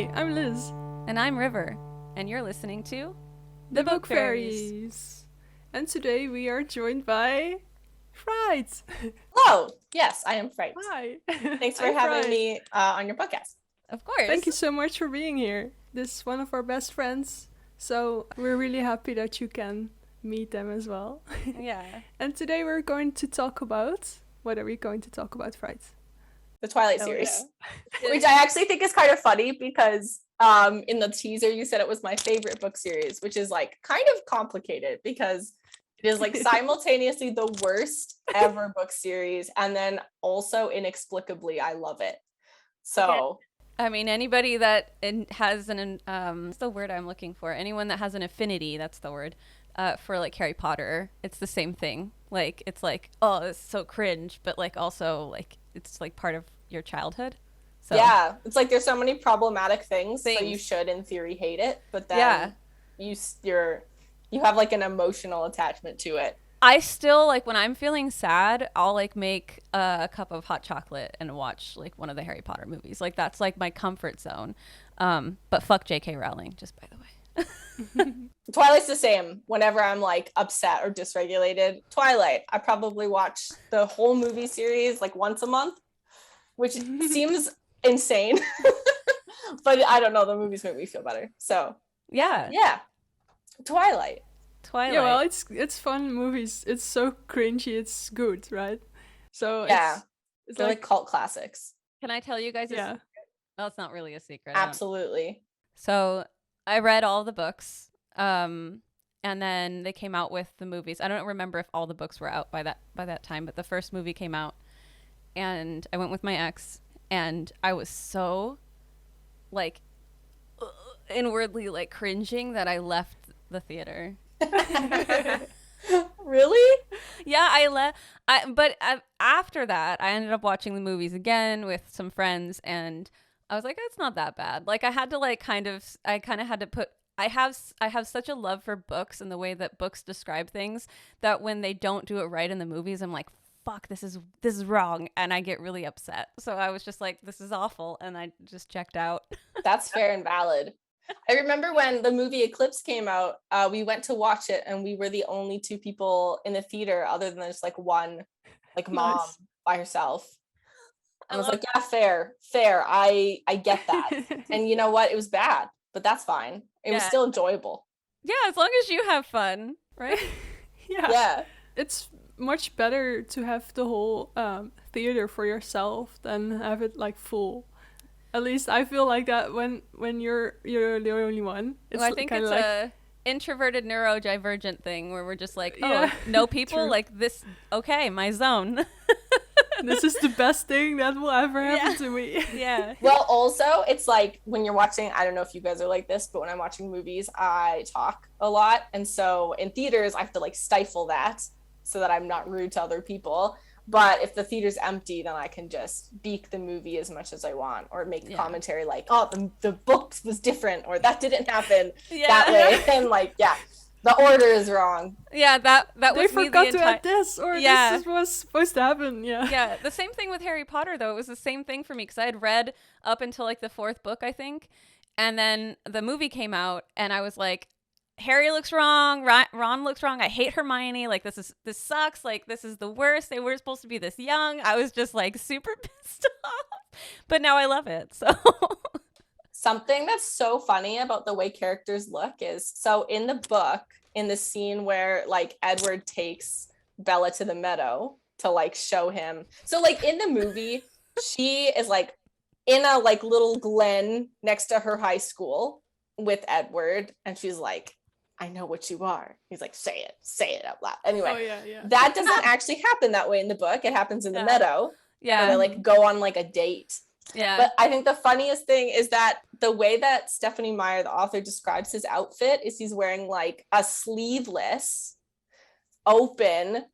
Hi, I'm Liz. And I'm River, and you're listening to The Book Fairies. And today we are joined by Fright. Hello. Yes, I am Fright. Hi. Thanks for I'm having Fright. me on your podcast. Of course. Thank you so much for being here. This is one of our best friends, so we're really happy that you can meet them as well. Yeah. And today we're going to talk about... What are we going to talk about, Fright? The Twilight Oh, series. yeah. Which I actually think is kind of funny because in the teaser you said it was my favorite book series, which is like kind of complicated because it is like simultaneously the worst ever book series and then also inexplicably I love it. So I mean, anybody that has what's the word I'm looking for? Anyone that has an affinity, that's the word, for like Harry Potter, it's the same thing. Like, it's like, oh, it's so cringe, but like also like it's like part of your childhood. So yeah, it's like there's so many problematic things. So you should in theory hate it, but then you have like an emotional attachment to it. I still, like, when I'm feeling sad, I'll like make a cup of hot chocolate and watch like one of the Harry Potter movies. Like, that's like my comfort zone. But fuck J.K. Rowling, just by the way. Twilight's the same. Whenever I'm like upset or dysregulated, Twilight, I probably watch the whole movie series like once a month, which seems insane. But I don't know, the movies make me feel better. So Yeah. Twilight. Yeah, well, it's fun movies. It's so cringy, it's good, right? So yeah, it's they're like cult classics. Can I tell you guys a secret? Well, it's not really a secret. Absolutely. So I read all the books, and then they came out with the movies. I don't remember if all the books were out by that time, but the first movie came out, and I went with my ex, and I was so like inwardly like cringing that I left the theater. Really? Yeah, but after that, I ended up watching the movies again with some friends, and I was like, it's not that bad. Like, I had to like I have such a love for books and the way that books describe things that when they don't do it right in the movies, I'm like, fuck, this is wrong, and I get really upset. So I was just like, this is awful, and I just checked out. That's fair and valid. I remember when the movie Eclipse came out, we went to watch it and we were the only two people in the theater other than just like one like mom by herself. I was like, yeah, fair. I get that. And you know what? It was bad, but that's fine. It was still enjoyable. Yeah, as long as you have fun, right? Yeah. It's much better to have the whole theater for yourself than have it like full. At least I feel like that when you're the only one. It's I think it's like a introverted neurodivergent thing where we're just like, no people, true. like this, okay, my zone. This is the best thing that will ever happen to me. Yeah. Well, also, it's like when you're watching, I don't know if you guys are like this, but when I'm watching movies, I talk a lot. And so in theaters, I have to like stifle that so that I'm not rude to other people. But if the theater's empty, then I can just beak the movie as much as I want or make commentary like, oh, the book was different or that didn't happen that way. And like, the order is wrong. Yeah, that was they forgot to add this or this was supposed to happen. Yeah, the same thing with Harry Potter, though. It was the same thing for me because I had read up until like the fourth book, I think. And then the movie came out and I was like, Harry looks wrong, Ron looks wrong, I hate Hermione, like this sucks, like this is the worst, they were supposed to be this young. I was just like super pissed off, but now I love it. So something that's so funny about the way characters look is, so in the book, in the scene where like Edward takes Bella to the meadow to like show him, so like in the movie she is like in a like little glen next to her high school with Edward and she's like, I know what you are. He's like, say it out loud. Anyway, that doesn't actually happen that way in the book. It happens in the meadow. Yeah. They like go on like a date. Yeah. But I think the funniest thing is that the way that Stephanie Meyer, the author, describes his outfit is he's wearing like a sleeveless, open,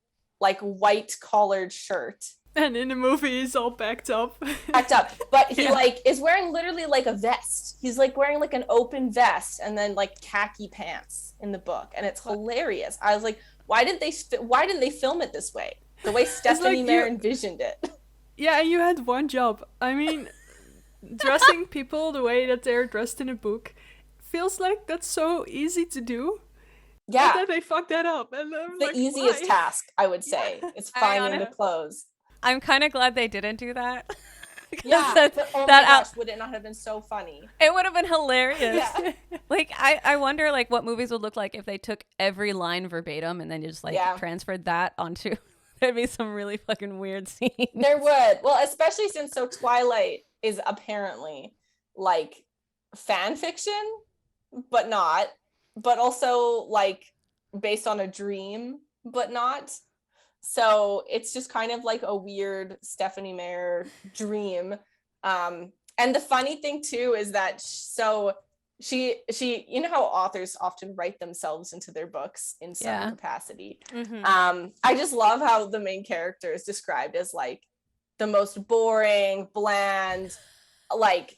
like white collared shirt. And in the movie, he's all packed up. But he like is wearing literally like a vest. He's like wearing like an open vest and then like khaki pants in the book, and it's hilarious. I was like, why didn't they film it this way? The way Stephanie Meyer envisioned it. Yeah, and you had one job. I mean, dressing people the way that they're dressed in a book feels like that's so easy to do. Yeah. And then they fuck that up. And I'm The like, easiest why? task, I would say. It's finding the clothes. I'm kind of glad they didn't do that. Yeah, but oh that my gosh, would it not have been so funny? It would have been hilarious. Yeah. Like, I wonder, like, what movies would look like if they took every line verbatim and then just, like, transferred that onto... There'd be some really fucking weird scenes. There would. Well, especially since Twilight is apparently, like, fan fiction, but not. But also, like, based on a dream, but not. So it's just kind of like a weird Stephanie Meyer dream. And the funny thing too is that she you know how authors often write themselves into their books in some capacity. I just love how the main character is described as like the most boring, bland, like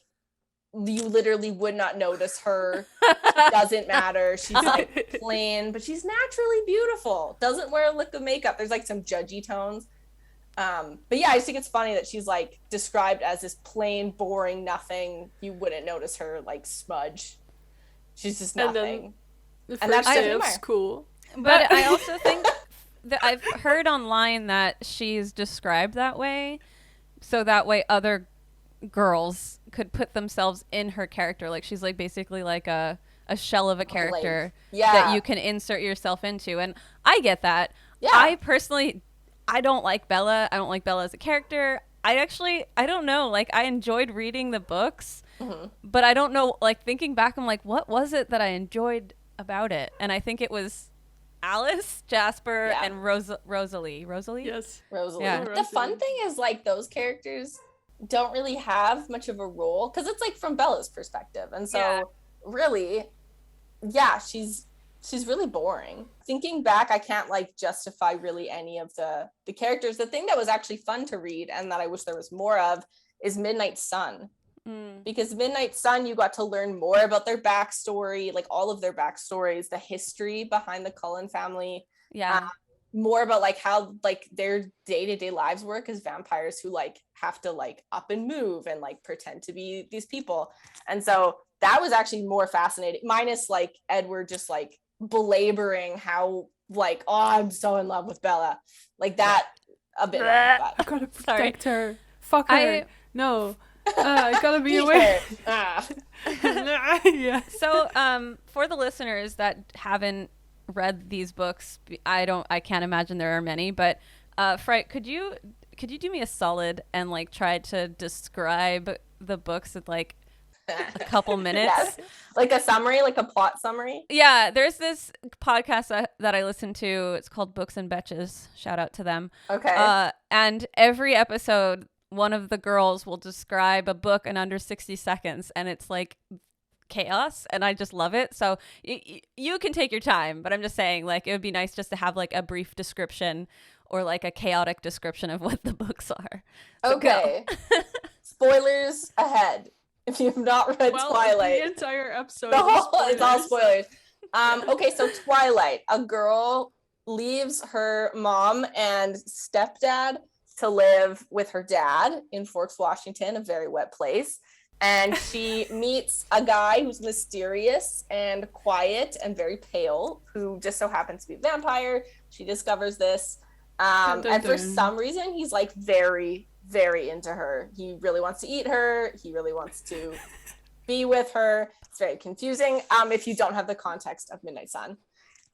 you literally would not notice her. Doesn't matter. She's like plain, but she's naturally beautiful. Doesn't wear a lick of makeup. There's like some judgy tones. But yeah, I just think it's funny that she's like described as this plain, boring nothing. You wouldn't notice her like smudge. She's just nothing. And that's just cool. But I also think that I've heard online that she's described that way, so that way other girls could put themselves in her character. Like she's like basically like a shell of a character that you can insert yourself into. And I get that. Yeah. I personally, I don't like Bella. I don't like Bella as a character. I don't know. Like I enjoyed reading the books, but I don't know, like thinking back, I'm like, what was it that I enjoyed about it? And I think it was Alice, Jasper, and Rosalie. Rosalie? Yes. Rosalie. Yeah. The fun thing is like those characters don't really have much of a role because it's like from Bella's perspective. And so really, she's really boring. Thinking back, I can't like justify really any of the characters. The thing that was actually fun to read and that I wish there was more of is Midnight Sun. Because Midnight Sun, you got to learn more about their backstory, like all of their backstories, the history behind the Cullen family. Yeah. More about like how like their day-to-day lives work as vampires who like have to like up and move and like pretend to be these people. And so that was actually more fascinating, minus like Edward just like belaboring how like, oh, I'm so in love with Bella. Like that a bit. I gotta protect her. Fuck her. No. I gotta be away. Yeah. So for the listeners that haven't read these books, I can't imagine there are many, but Fright, could you do me a solid and like try to describe the books in like a couple minutes? Yes. Like a summary, like a plot summary? Yeah, there's this podcast that I listen to. It's called Books and Betches. Shout out to them. Okay. And every episode, one of the girls will describe a book in under 60 seconds, and it's like chaos, and I just love it. So you can take your time, but I'm just saying, like, it would be nice just to have like a brief description or like a chaotic description of what the books are. So okay. Spoilers ahead. If you've not read Twilight, the entire episode it's all spoilers. Okay, so Twilight, a girl leaves her mom and stepdad to live with her dad in Forks, Washington, a very wet place. And she meets a guy who's mysterious and quiet and very pale, who just so happens to be a vampire. She discovers this. And for some reason, he's like very, very into her. He really wants to eat her. He really wants to be with her. It's very confusing if you don't have the context of Midnight Sun.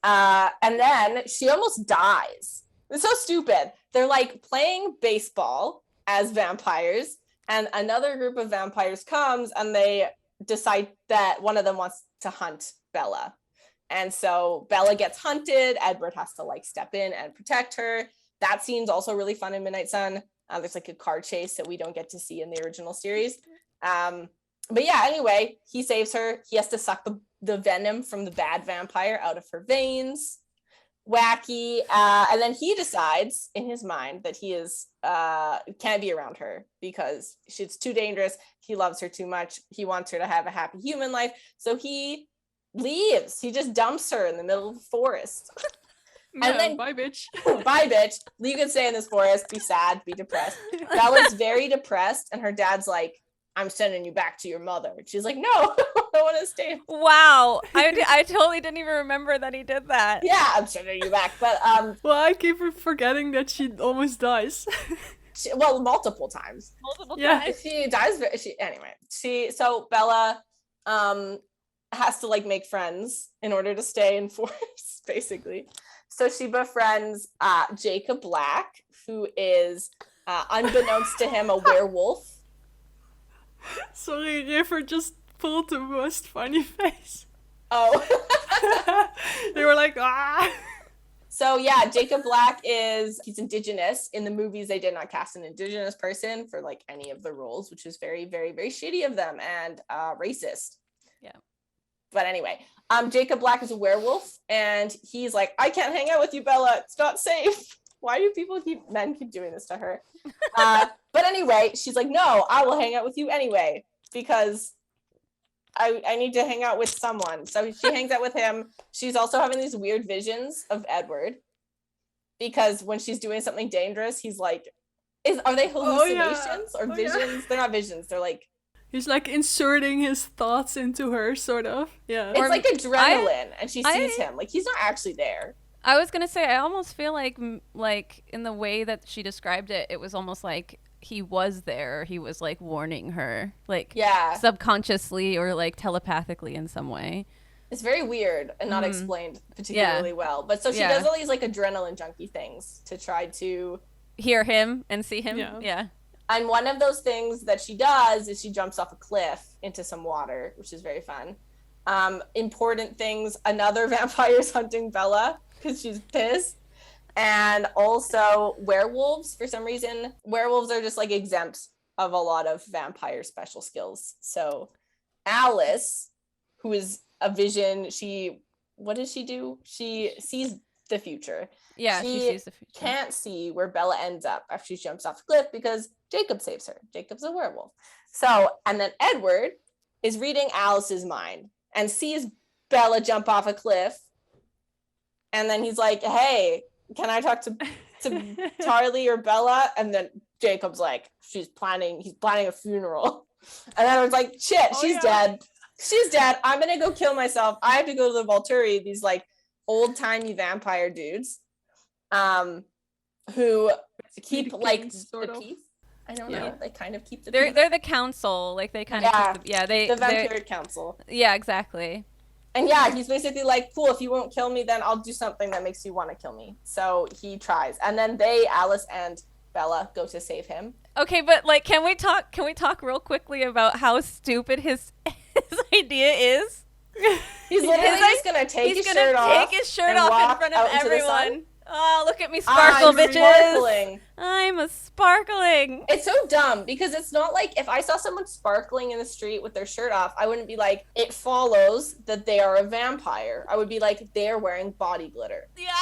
And then she almost dies. It's so stupid. They're like playing baseball as vampires, and another group of vampires comes and they decide that one of them wants to hunt Bella. And so Bella gets hunted. Edward has to like step in and protect her. That scene's also really fun in Midnight Sun. There's like a car chase that we don't get to see in the original series. But yeah, anyway, he saves her. He has to suck the venom from the bad vampire out of her veins. Wacky. And then he decides in his mind that he is can't be around her because she's too dangerous. He loves her too much. He wants her to have a happy human life. So he leaves. He just dumps her in the middle of the forest. And then bye, bitch. Bye, bitch. You can stay in this forest, be sad, be depressed. Bella's very depressed, and her dad's like, I'm sending you back to your mother. She's like, no, I want to stay. Wow. I totally didn't even remember that he did that. Yeah, I'm sending you back. But Well, I keep forgetting that she almost dies. well, multiple times. Yeah. times. She dies. So Bella has to like make friends in order to stay in force, basically. So she befriends Jacob Black, who is unbeknownst to him a werewolf. Sorry, River just pulled the most funny face. Oh. They were like, ah. So yeah, Jacob Black he's indigenous. In the movies, they did not cast an indigenous person for like any of the roles, which is very, very, very shitty of them and racist. Yeah. But anyway, Jacob Black is a werewolf, and he's like, I can't hang out with you, Bella. It's not safe. Why do men keep doing this to her? But anyway, she's like, no, I will hang out with you anyway, because I need to hang out with someone. So she hangs out with him. She's also having these weird visions of Edward, because when she's doing something dangerous, he's like, are they hallucinations or visions? Yeah. They're not visions. They're like, he's like inserting his thoughts into her, sort of. Yeah. It's like adrenaline, and she sees him. Like, he's not actually there. I was going to say, I almost feel like in the way that she described it, it was almost like he was there. He was like warning her, like subconsciously or like telepathically in some way. It's very weird and not explained particularly well. But so she does all these like adrenaline junkie things to try to hear him and see him. Yeah. And one of those things that she does is she jumps off a cliff into some water, which is very fun. Important things, another vampire's hunting Bella because she's pissed. And also werewolves, for some reason. Werewolves are just like exempt of a lot of vampire special skills. So Alice, who is a vision, what does she do? She sees the future. Yeah, she sees the future. Can't see where Bella ends up after she jumps off the cliff because Jacob saves her. Jacob's a werewolf. So, and then Edward is reading Alice's mind and sees Bella jump off a cliff. And then he's like, hey, can I talk to Charlie or Bella? And then Jacob's like, he's planning a funeral. And then I was like, shit, she's dead. She's dead. I'm going to go kill myself. I have to go to the Volturi, these like old-timey vampire dudes who keep like the peace. I don't know. They kind of keep the peace. They're the council. Like they kind of keep the vampiric council. Yeah, exactly. And he's basically like, cool, if you won't kill me, then I'll do something that makes you want to kill me. So he tries. And then Alice and Bella, go to save him. Okay, but like, can we talk real quickly about how stupid his idea is? He's literally just going to take his shirt off in front of everyone. Oh, look at me sparkle, bitches. Sparkling. I'm a sparkling. It's so dumb because it's not like if I saw someone sparkling in the street with their shirt off, I wouldn't be like, it follows that they are a vampire. I would be like, they're wearing body glitter. Yeah.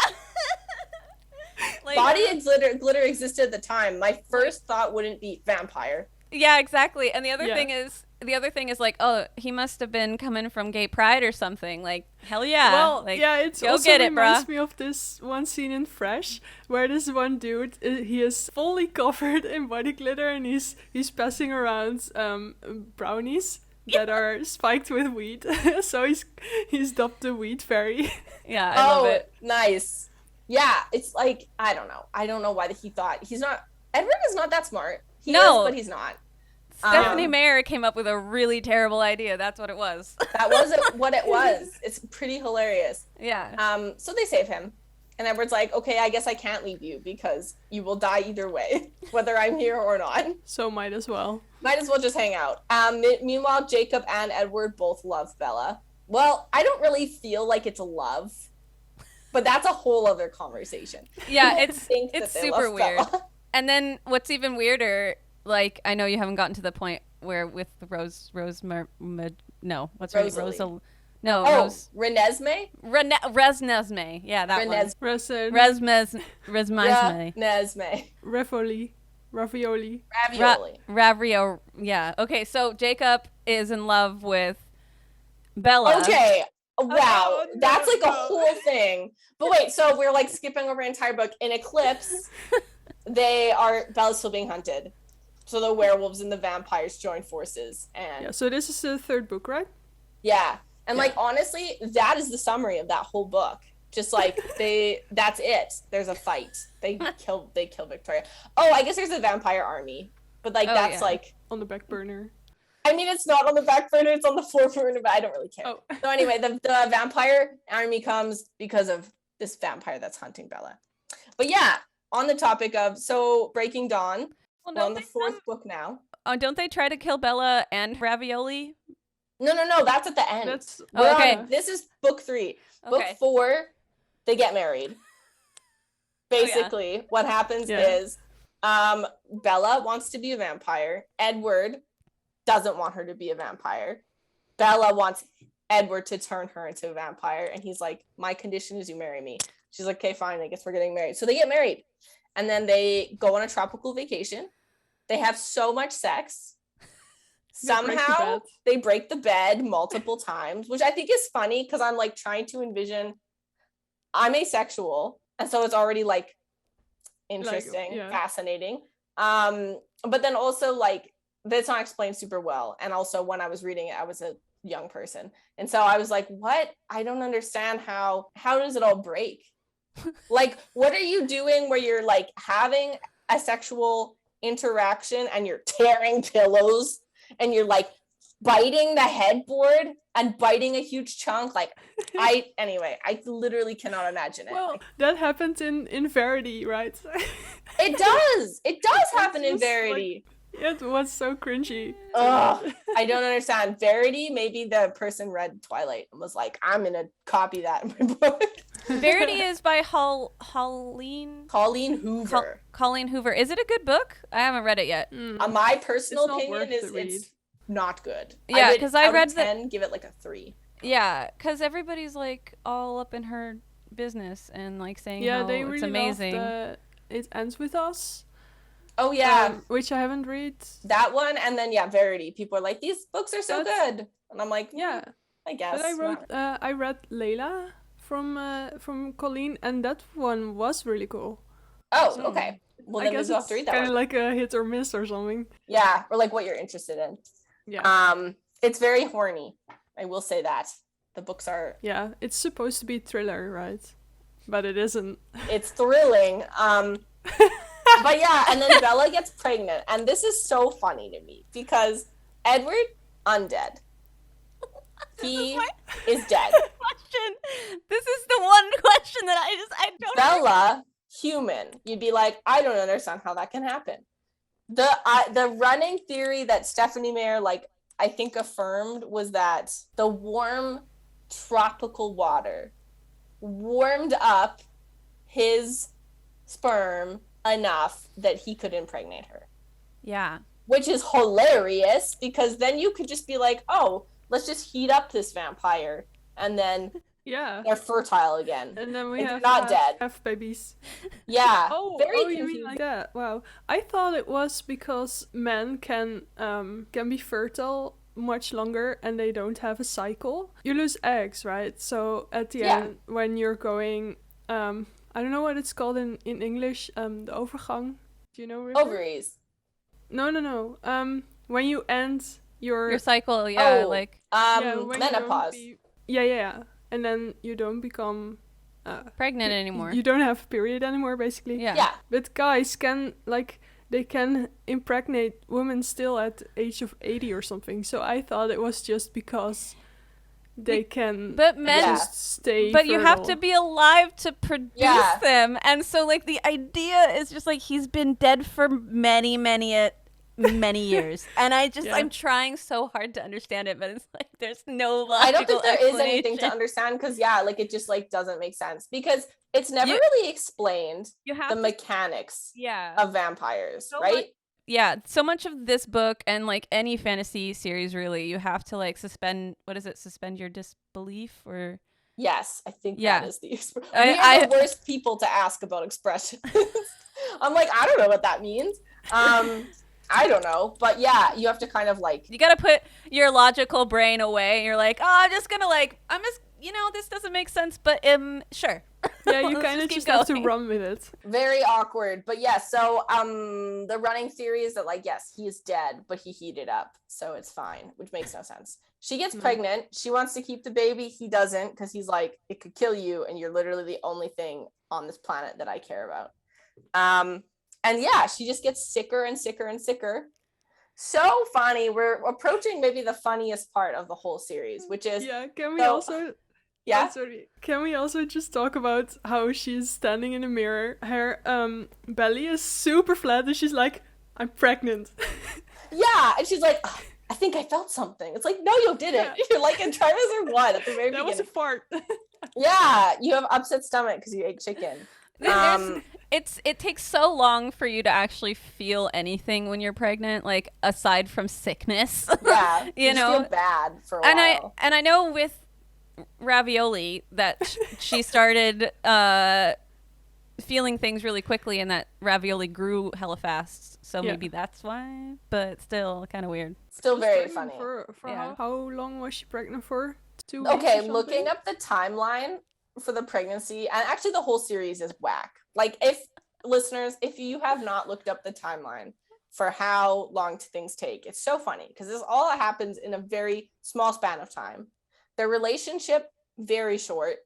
Like, body glitter existed at the time. My first thought wouldn't be vampire. Yeah, exactly. And the other thing is like, oh, he must have been coming from gay pride or something. Like, hell yeah. Well, like, it's go also get it, reminds bruh. me of this one scene in Fresh where this one dude, he is fully covered in body glitter and he's passing around brownies that are spiked with weed. So he's dubbed the weed fairy. Yeah, I love it. Nice. Yeah, it's like, I don't know why he thought Edward is not that smart. He is, but he's not. Stephanie Meyer came up with a really terrible idea. That's what it was. That wasn't what it was. It's pretty hilarious. Yeah. So they save him. And Edward's like, okay, I guess I can't leave you because you will die either way, whether I'm here or not. So might as well. Might as well just hang out. Meanwhile, Jacob and Edward both love Bella. Well, I don't really feel like it's a love, but that's a whole other conversation. Yeah, it's super weird. Bella. And then what's even weirder, like, I know you haven't gotten to the point where with Renesmee? Renesmee. Yeah, that one. Renesmee. Ravioli. Yeah. Okay, so Jacob is in love with Bella. Okay. Wow. That's like a whole thing. But wait, so we're like skipping over an entire book. In Eclipse, Bella's still being hunted. So the werewolves and the vampires join forces, and Yeah, so this is the third book, right? yeah. And Yeah. like honestly, that is the summary of that whole book. Just like that's it. There's a fight. They kill Victoria. Oh, I guess there's a vampire army. But like that's like on the back burner. I mean, it's not on the back burner, it's on the forefront, but I don't really care. Oh. So anyway, the vampire army comes because of this vampire that's hunting Bella. But yeah, on the topic of Breaking Dawn, we're on the fourth book now. Don't they try to kill Bella and Ravioli? No, that's at the end. Okay. This is book 3. Book 4, they get married. Basically, what happens is Bella wants to be a vampire. Edward doesn't want her to be a vampire. Bella wants Edward to turn her into a vampire, and he's like, my condition is you marry me. She's like, okay, fine, I guess we're getting married. So they get married, and then they go on a tropical vacation. They have so much sex. Somehow they break the bed multiple times, which I think is funny because I'm like trying to envision, I'm asexual, and so it's already like interesting, fascinating. But then also like that's not explained super well. And also when I was reading it, I was a young person. And so I was like, what? I don't understand how does it all break? Like, what are you doing where you're like having a sexual interaction and you're tearing pillows and you're like biting the headboard and biting a huge chunk? Like I literally cannot imagine it. Well, that happens in Verity, right? It does happen in Verity. It was so cringy. Ugh, I don't understand. Verity, maybe the person read Twilight and was like, I'm gonna copy that in my book. Verity is by Colleen Hoover. Colleen Hoover. Is it a good book? I haven't read it yet. My personal opinion is it's not good. Yeah, because I read 10, give it like a 3. Yeah, because everybody's like all up in her business and like saying how they really it's amazing. It Ends With Us. Oh yeah, which I haven't read. That one, and then Verity. People are like, these books are so good, and I'm like, I guess. But I read Layla from Colleen, and that one was really cool. Oh, okay. Well, then I guess we'll have to read that one. Kind of like a hit or miss or something. Yeah, or like what you're interested in. Yeah. It's very horny. I will say that. The books are. Yeah, it's supposed to be thriller, right? But it isn't. It's thrilling. But yeah, and then Bella gets pregnant, and this is so funny to me because Edward, undead. He is dead. This is the one question that I don't. Bella, human. You'd be like, I don't understand how that can happen. The running theory that Stephanie Meyer, like, I think affirmed was that the warm tropical water warmed up his sperm enough that he could impregnate her. Yeah. Which is hilarious because then you could just be like, oh, let's just heat up this vampire and then they're fertile again. And then we have not dead. Have babies. Yeah. Very you mean like that? Wow. I thought it was because men can be fertile much longer and they don't have a cycle. You lose eggs, right? So at the end when you're going I don't know what it's called in English. The overgang. Do you know? River? Ovaries. No. When you end your cycle, menopause. Yeah. And then you don't become pregnant anymore. You don't have a period anymore, basically. Yeah. But guys can they can impregnate women still at the age of 80 or something. So I thought it was just because they can but men just stay but fertile. You have to be alive to produce them, and so like the idea is just like he's been dead for many years, and I'm trying so hard to understand it, but it's like there's no logical I don't think there is anything to understand because it just like doesn't make sense because it's never really explained the mechanics of vampires, right? Yeah, so much of this book and like any fantasy series, really, you have to like suspend your disbelief or. Yes, I think that is the expression. We are the worst people to ask about expressions. I'm like, I don't know what that means. I don't know, but you have to kind of like. You gotta put your logical brain away. And you're like, oh, I'm just, this doesn't make sense, but sure. Yeah, you Let's kind of keep just have to going. run with it. Very awkward. But yeah, so the running theory is that like, yes, he is dead, but he heated up, so it's fine, which makes no sense. She gets No. pregnant. She wants to keep the baby. He doesn't, because he's like, it could kill you, and you're literally the only thing on this planet that I care about. And yeah, she just gets sicker and sicker and sicker. So funny. We're approaching maybe the funniest part of the whole series, which is Yeah, can we so- also... yeah. Oh, sorry. Can we also just talk about how she's standing in the mirror? Her belly is super flat and she's like, I'm pregnant. Yeah, and she's like, "Oh, I think I felt something." It's like, no, you didn't. Yeah. You're like in trimester 1 at the very That was a beginning. fart. Yeah, you have upset stomach because you ate chicken. It takes so long for you to actually feel anything when you're pregnant, like aside from sickness. Yeah, You just know? feel bad for a and while. I know with Ravioli that she started feeling things really quickly, and that Ravioli grew hella fast. So Yeah. maybe that's why. But still, kind of weird. Still very Pregnant funny. For Yeah. how long was she pregnant for? 2 weeks Okay, or something? looking up the timeline for the pregnancy, and actually the whole series is whack. Like, if listeners, if you have not looked up the timeline for how long things take, it's so funny because this all happens in a very small span of time. Their relationship, very short.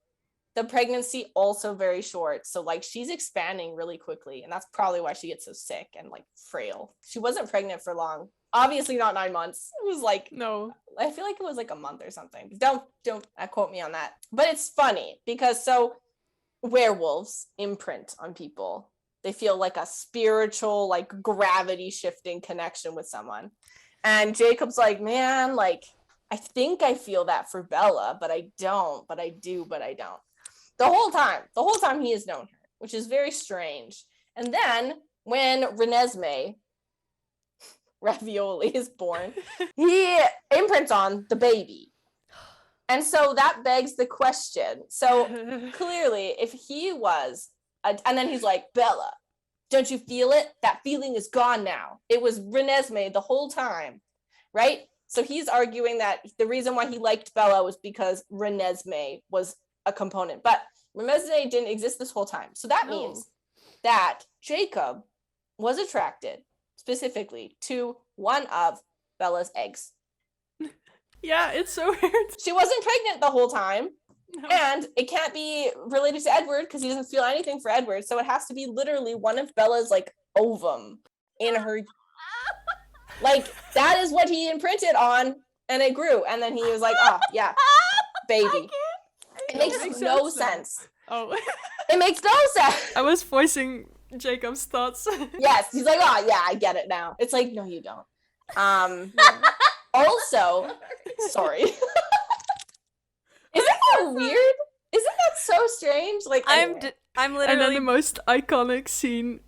The pregnancy, also very short. So, like, she's expanding really quickly, and that's probably why she gets so sick and, like, frail. She wasn't pregnant for long. Obviously not 9 months. It was, like, No. I feel like it was, like, a month or something. Don't quote me on that. But it's funny because, so, werewolves imprint on people. They feel like a spiritual, like, gravity shifting connection with someone. And Jacob's like, man, like, I think I feel that for Bella, but I don't, but I do, but I don't. The whole time he has known her, which is very strange. And then when Renesmee, Ravioli, is born, he imprints on the baby. And so that begs the question. So clearly, if he was, and then he's like, Bella, don't you feel it? That feeling is gone now. It was Renesmee the whole time, right? So he's arguing that the reason why he liked Bella was because Renesmee was a component, but Renesmee didn't exist this whole time. So that means that Jacob was attracted specifically to one of Bella's eggs. Yeah, it's so weird. She wasn't pregnant the whole time, No. and it can't be related to Edward because he doesn't feel anything for Edward. So it has to be literally one of Bella's, like, ovum in her. Like, that is what he imprinted on, and it grew. And then he was like, oh, yeah, baby. It makes no sense. Oh. It makes no sense. I was voicing Jacob's thoughts. Yes, he's like, oh, yeah, I get it now. It's like, no, you don't. Also, sorry. Isn't that weird? Isn't that so strange? Like, anyway. I'm And then literally the most iconic scene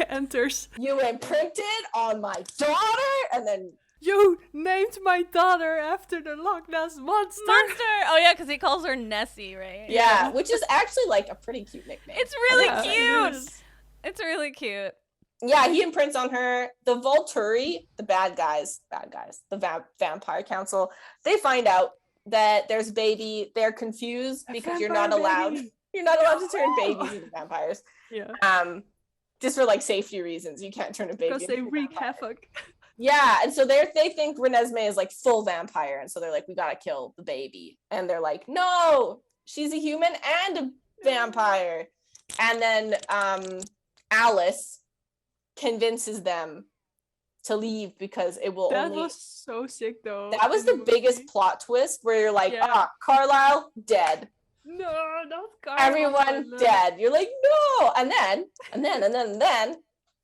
enters. You imprinted on my daughter, and then You named my daughter after the Loch Ness Monster. monster. Oh yeah, because he calls her Nessie, right? yeah, which is actually like a pretty cute nickname. It's really Yeah, it cute. is. It's really cute. Yeah, he imprints on her. The Volturi, the bad guys, the vampire council, they find out that there's a baby. They're confused because you're not vampire allowed. baby. You're not allowed to turn babies into vampires. Yeah, Just for like safety reasons, you can't turn a baby. because they into a wreak vampire. havoc. Yeah, and so they think Renesmee is like full vampire, and so they're like, we gotta kill the baby, and they're like, no, she's a human and a vampire, and then Alice convinces them to leave because it will That only. was so sick, though. That was in the biggest movie. plot twist where you're like, Yeah. Carlisle dead, No, not Carlisle. everyone no. dead. You're like, no, and then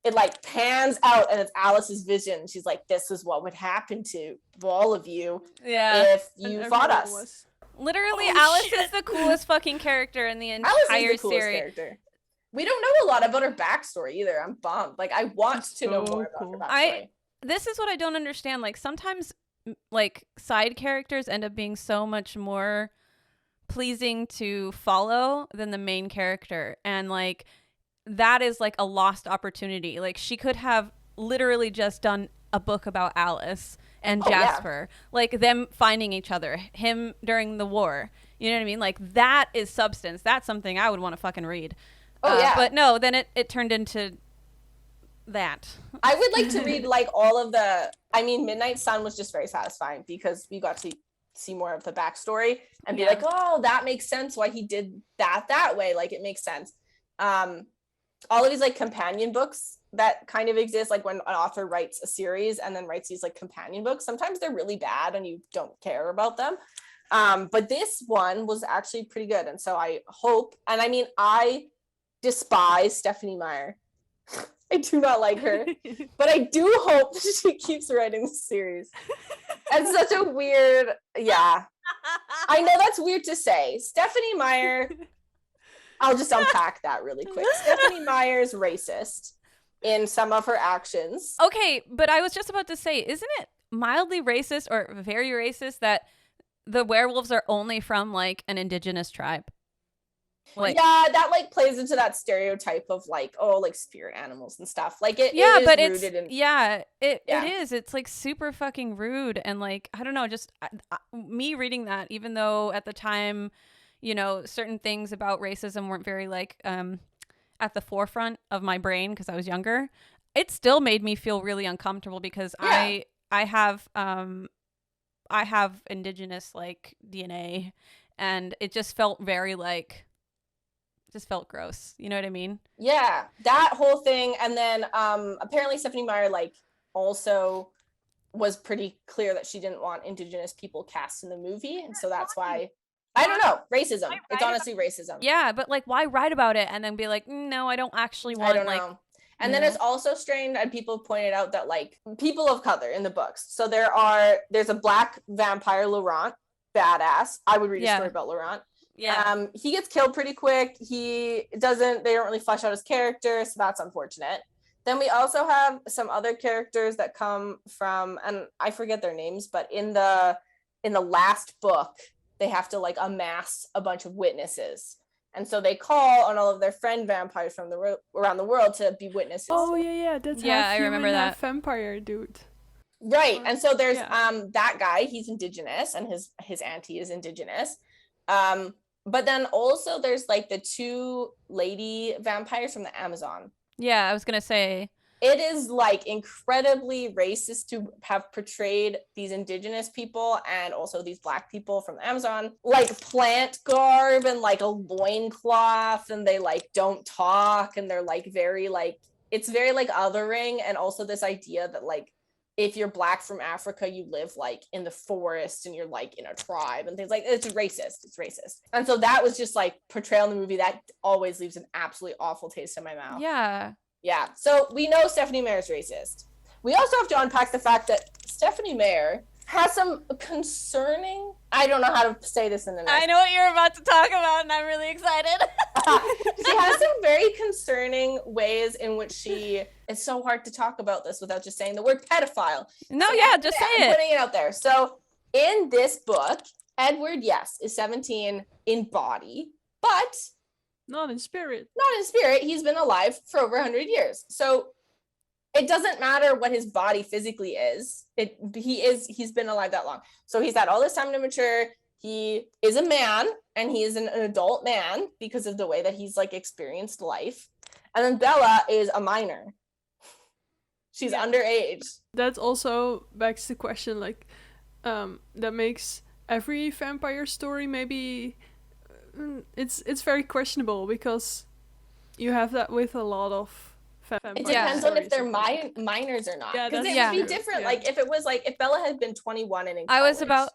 it like pans out and it's Alice's vision. She's like, this is what would happen to all of you Yeah. if And you fought everyone us. was- Literally, Oh, Alice shit. is the coolest fucking character in the Alice is entire the coolest series. character. We don't know a lot about her backstory either. I'm bummed. Like, I want She's to know so more about cool. her backstory. This is what I don't understand. Like, sometimes, like, side characters end up being so much more pleasing to follow than the main character. And, like, that is, like, a lost opportunity. Like, she could have literally just done a book about Alice and Oh, yeah. Jasper, like them finding each other, him during the war. You know what I mean? Like that is substance. That's something I would want to fucking read. Oh, yeah. But no, then it turned into that. I would like to read like all of the, I mean, Midnight Sun was just very satisfying because we got to see more of the backstory and be like, oh, that makes sense why he did that way. Like it makes sense. All of these like companion books that kind of exist, like when an author writes a series and then writes these like companion books, sometimes they're really bad and you don't care about them. But this one was actually pretty good. And so I hope, and I mean, I despise Stephanie Meyer. I do not like her, but I do hope she keeps writing the series. And such a weird, yeah. I know that's weird to say. Stephanie Meyer, I'll just unpack that really quick. Stephanie Meyer's racist in some of her actions. Okay, but I was just about to say, isn't it mildly racist or very racist that the werewolves are only from like an indigenous tribe? Like, yeah, that like plays into that stereotype of like, oh, like spirit animals and stuff. Like it, yeah, it is but rooted it's in it is. It's like super fucking rude and like I don't know. Just me reading that, even though at the time, you know, certain things about racism weren't very like at the forefront of my brain because I was younger. It still made me feel really uncomfortable because I have indigenous like DNA, and it just felt very like. Just felt gross. You know what I mean? Yeah, that whole thing. And then apparently Stephanie Meyer like also was pretty clear that she didn't want indigenous people cast in the movie. And so that's why, I don't know, racism. It's honestly racism. Yeah, but like why write about it and then be like, no, I don't actually want I don't like know. And then it's also strange, and people pointed out that like people of color in the books. So there's a black vampire, Laurent, badass. I would read a story about Laurent. Yeah. He gets killed pretty quick. They don't really flesh out his character, so that's unfortunate. Then we also have some other characters that come from, and I forget their names, but in the last book, they have to like amass a bunch of witnesses. And so they call on all of their friend vampires from around the world to be witnesses. Oh yeah, that's I remember that vampire dude. Right. And so there's that guy, he's indigenous, and his auntie is indigenous. But then also there's like the two lady vampires from the Amazon. Yeah, I was gonna say. It is like incredibly racist to have portrayed these indigenous people and also these black people from the Amazon like plant garb and like a loincloth, and they like don't talk, and they're like very like, it's very like othering. And also this idea that like if you're black from Africa, you live like in the forest and you're like in a tribe and things like, it's racist. And so that was just like portrayal in the movie that always leaves an absolutely awful taste in my mouth. Yeah. So we know Stephanie Meyer's racist. We also have to unpack the fact that Stephanie Meyer has some concerning, I don't know how to say this in the I know what you're about to talk about, and I'm really excited. She has some very concerning ways in which it's so hard to talk about this without just saying the word pedophile. No, just say it. I'm putting it out there. So in this book, Edward, yes, is 17 in body, but not in spirit. He's been alive for over 100 years. So it doesn't matter what his body physically is. He's been alive that long. So he's had all this time to mature. He is a man, and he is an adult man because of the way that he's like experienced life. And then Bella is a minor. She's underage. That also begs the question, like, that makes every vampire story maybe it's very questionable, because you have that with a lot of vampire It depends on if they're stories. minors or not. Yeah, because it that's would be true. different. Yeah. Like if it was like if Bella had been 21 and in college.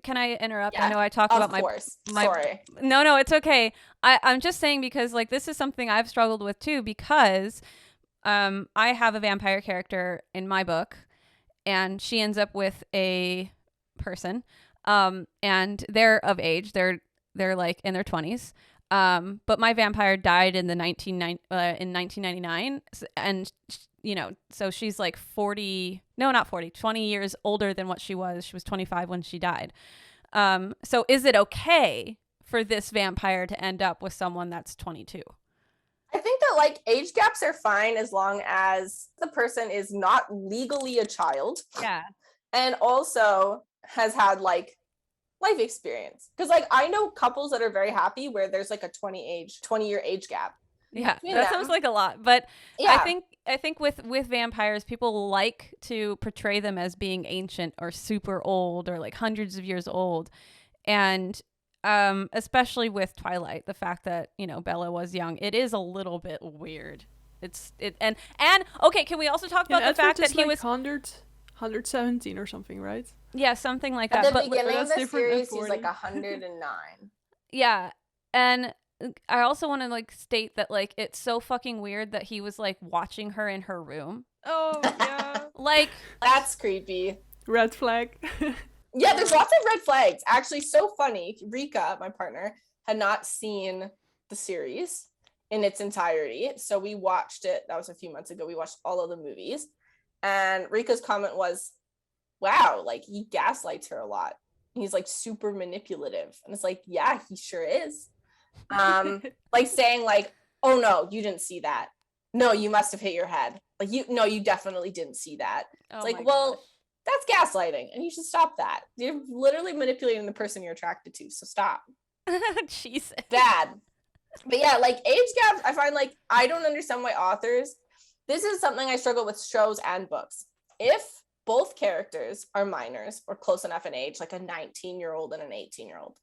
Can I interrupt? Yeah, I know I talk about of course. my Sorry. No, it's okay. I'm just saying because like this is something I've struggled with too, because I have a vampire character in my book, and she ends up with a person, and they're of age. They're like in their 20s. But my vampire died in 1999, and you know, so she's like 20 years older than what she was. She was 25 when she died. So is it okay for this vampire to end up with someone that's 22? I think that like age gaps are fine as long as the person is not legally a child. Yeah. And also has had like life experience. Because like I know couples that are very happy where there's like a 20-year age gap. Yeah, between that them. sounds like a lot, but Yeah. I think with vampires, people like to portray them as being ancient or super old or like hundreds of years old, and especially with Twilight, the fact that Bella was young, it is a little bit weird. And okay, can we also talk about the fact that he like was 117 or something, right? Yeah, something like At that. the beginning of that's the different than series, he's like 40. 109. Yeah, and I also want to like state that like it's so fucking weird that he was like watching her in her room. Oh yeah. Like That's creepy. Red flag. Yeah, there's lots of red flags. Actually, so funny. Rika, my partner, had not seen the series in its entirety. So we watched it. That was a few months ago. We watched all of the movies. And Rika's comment was, wow, like he gaslights her a lot. He's like super manipulative. And it's like, yeah, he sure is. Like saying like, oh no, you didn't see that. No, you must have hit your head. Like you definitely didn't see that. oh It's like, my well, gosh. that's gaslighting and you should stop that. You're literally manipulating the person you're attracted to, so stop. Jesus. Bad. But yeah, like age gaps, I find like I don't understand why authors, this is something I struggle with shows and books. If both characters are minors or close enough in age, like a 19-year-old and an 18-year-old,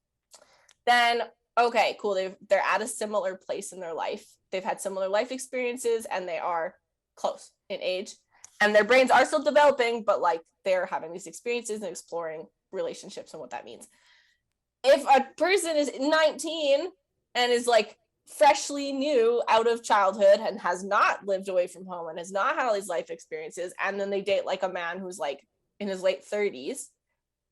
then okay, cool, they're at a similar place in their life, they've had similar life experiences, and they are close in age, and their brains are still developing, but like they're having these experiences and exploring relationships and what that means. If a person is 19 and is like freshly new out of childhood and has not lived away from home and has not had all these life experiences, and then they date like a man who's like in his late 30s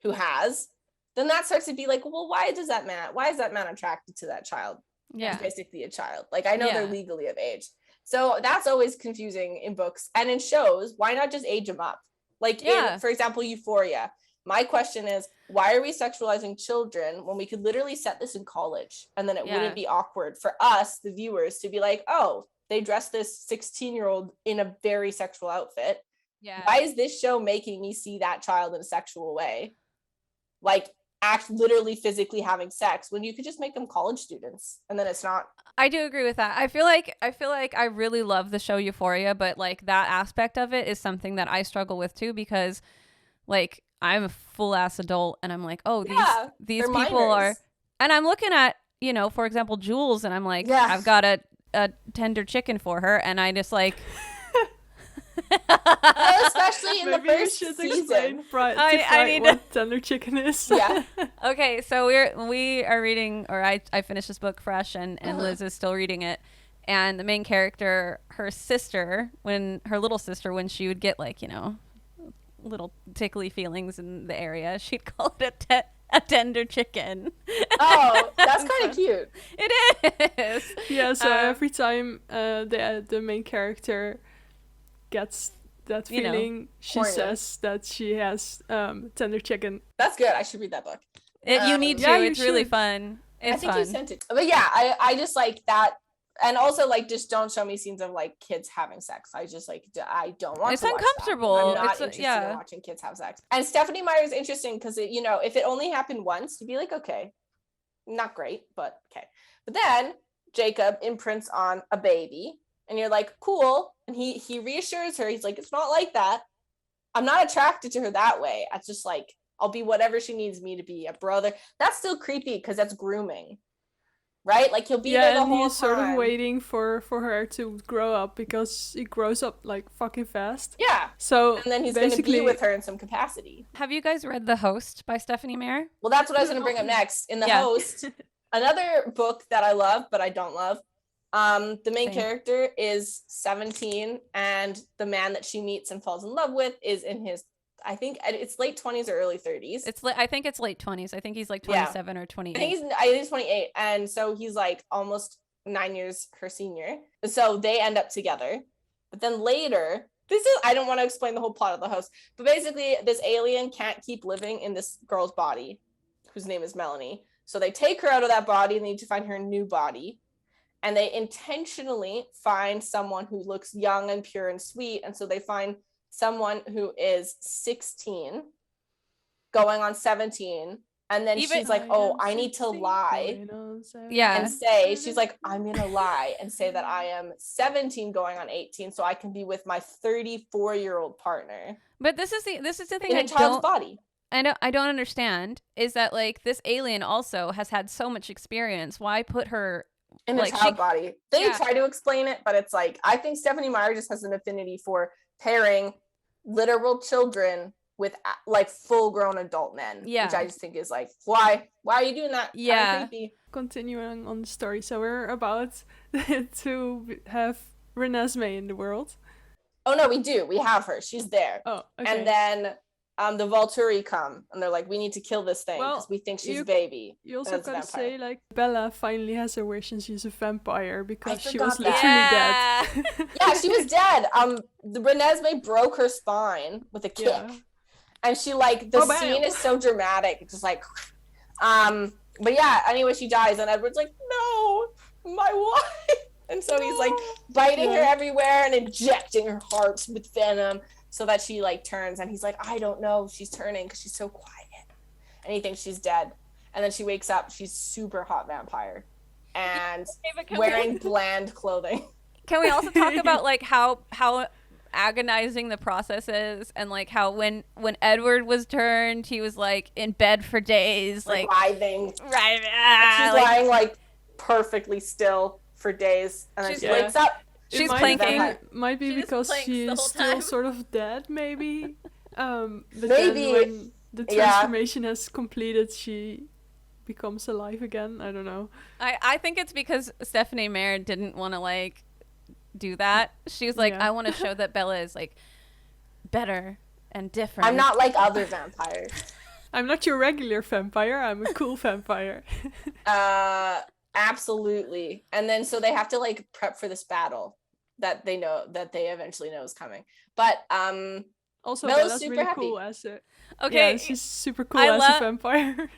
who has, then that starts to be like, well, why is that man attracted to that child? Yeah. He's basically a child. Like I know Yeah. they're legally of age. So that's always confusing in books and in shows. Why not just age them up? Like Yeah. in, for example, Euphoria. My question is, why are we sexualizing children when we could literally set this in college and then it Yeah. wouldn't be awkward for us, the viewers, to be like, oh, they dressed this 16-year-old in a very sexual outfit. Yeah. Why is this show making me see that child in a sexual way? Like act literally physically having sex when you could just make them college students and then it's not. I do agree with that. I feel like I really love the show Euphoria, but like that aspect of it is something that I struggle with too, because like I'm a full ass adult and I'm like, oh, these they're people minors. are, and I'm looking at, for example, Jules, and I'm like, Yeah. I've got a tender chicken for her, and I just like Especially in the Maybe you first should season. explain Fright, I need what tender chicken is. Yeah. Okay, so we are reading, or I finished this book fresh, and Liz is still reading it. And the main character, her little sister, when she would get like, little tickly feelings in the area, she'd call it a tender chicken. Oh, that's kind of cute. It is. Yeah, so every time the main character gets that feeling, she horny. says that she has tender chicken. That's good. I should read that book. You need to. Yeah, you It's really should. fun. It's I think fun. you sent it. But yeah, I just like that. And also like just don't show me scenes of like kids having sex. I just like I don't want It's to watch uncomfortable. that. I'm not It's interested in watching kids have sex. And Stephanie Meyer is interesting because if it only happened once, you'd be like, okay, not great, but okay. But then Jacob imprints on a baby and you're like, cool. And he reassures her. He's like, it's not like that. I'm not attracted to her that way. I just like, I'll be whatever she needs me to be, a brother. That's still creepy because that's grooming. Right? Like he'll be there the and whole he's sort time. of waiting for her to grow up because he grows up like fucking fast. Yeah. So And then he's going to basically, be with her in some capacity. Have you guys read The Host by Stephanie Meyer? Well, that's what I was going to bring up next. In The Yeah. Host, another book that I love, but I don't love. The main Same. character is 17, and the man that she meets and falls in love with is in his, I think it's late 20s or early 30s. I think it's late 20s. I think he's like Yeah. 27 or 28. I think he's 28, and so he's like almost 9 years her senior. So they end up together. But then later, I don't want to explain the whole plot of The Host, but basically this alien can't keep living in this girl's body, whose name is Melanie. So they take her out of that body and they need to find her a new body. and they intentionally find someone who looks young and pure and sweet. And so they find someone who is 16 going on 17. And then she's like, oh, I need to lie and say, she's like, I'm going to lie and say that I am 17 going on 18 so I can be with my 34-year-old partner. But this is the thing in a child's body. I don't understand is that like this alien also has had so much experience. Why put her in a child body? They try to explain it, but it's like, I think Stephenie Meyer just has an affinity for pairing literal children with like full-grown adult men, which I just think is like, why are you doing that? Yeah. Creepy. Continuing on the story, so we're about to have Renesmee in the world. Oh no, we have her. She's there. Oh, okay. And then the Volturi come and they're like, we need to kill this thing because we think she's a baby. You also gotta say, like, Bella finally has a wish and she's a vampire because she was that. literally dead. Yeah, she was dead. The Renesmee broke her spine with a kick. Yeah. And she like, the scene is so dramatic. It's just like, but yeah, anyway, she dies and Edward's like, no, my wife. And so he's like biting her everywhere and injecting her heart with venom so that she like turns, and he's like, I don't know, she's turning because she's so quiet. And he thinks she's dead. And then she wakes up, she's super hot vampire and wearing bland clothing. Can we also talk about like how agonizing the process is, and like how when Edward was turned, he was like in bed for days, like writhing. Right. She's lying like perfectly still for days, and then she wakes up. She's planking. Might be because she's still sort of dead, maybe. But maybe then when the transformation has completed, she becomes alive again. I don't know. I think it's because Stephenie Meyer didn't want to like do that. She was like, I want to show that Bella is like better and different. I'm not like other vampires. I'm not your regular vampire. I'm a cool vampire. Absolutely. And then so they have to like prep for this battle that they eventually know is coming. But also Bella's super really happy. cool as a she's super cool as a vampire.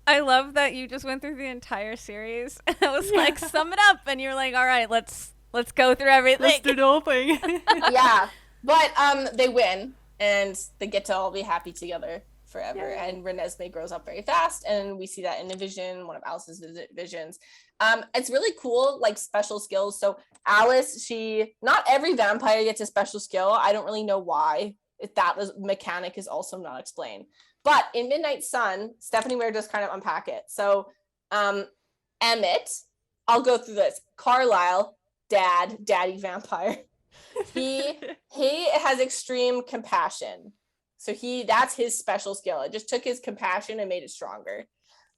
I love that you just went through the entire series. I was like, sum it up, and you're like, all right, let's go through everything. Let's do the whole thing. Yeah. But they win and they get to all be happy together forever. Yeah. And Renesmee grows up very fast, and we see that in a vision, one of Alice's visions. It's really cool, like special skills. So Alice, not every vampire gets a special skill. I don't really know why. Mechanic is also not explained. But in Midnight Sun, Stephenie Meyer just kind of unpack it. So Emmett, I'll go through this. Carlisle, daddy vampire. He has extreme compassion. So that's his special skill. It just took his compassion and made it stronger.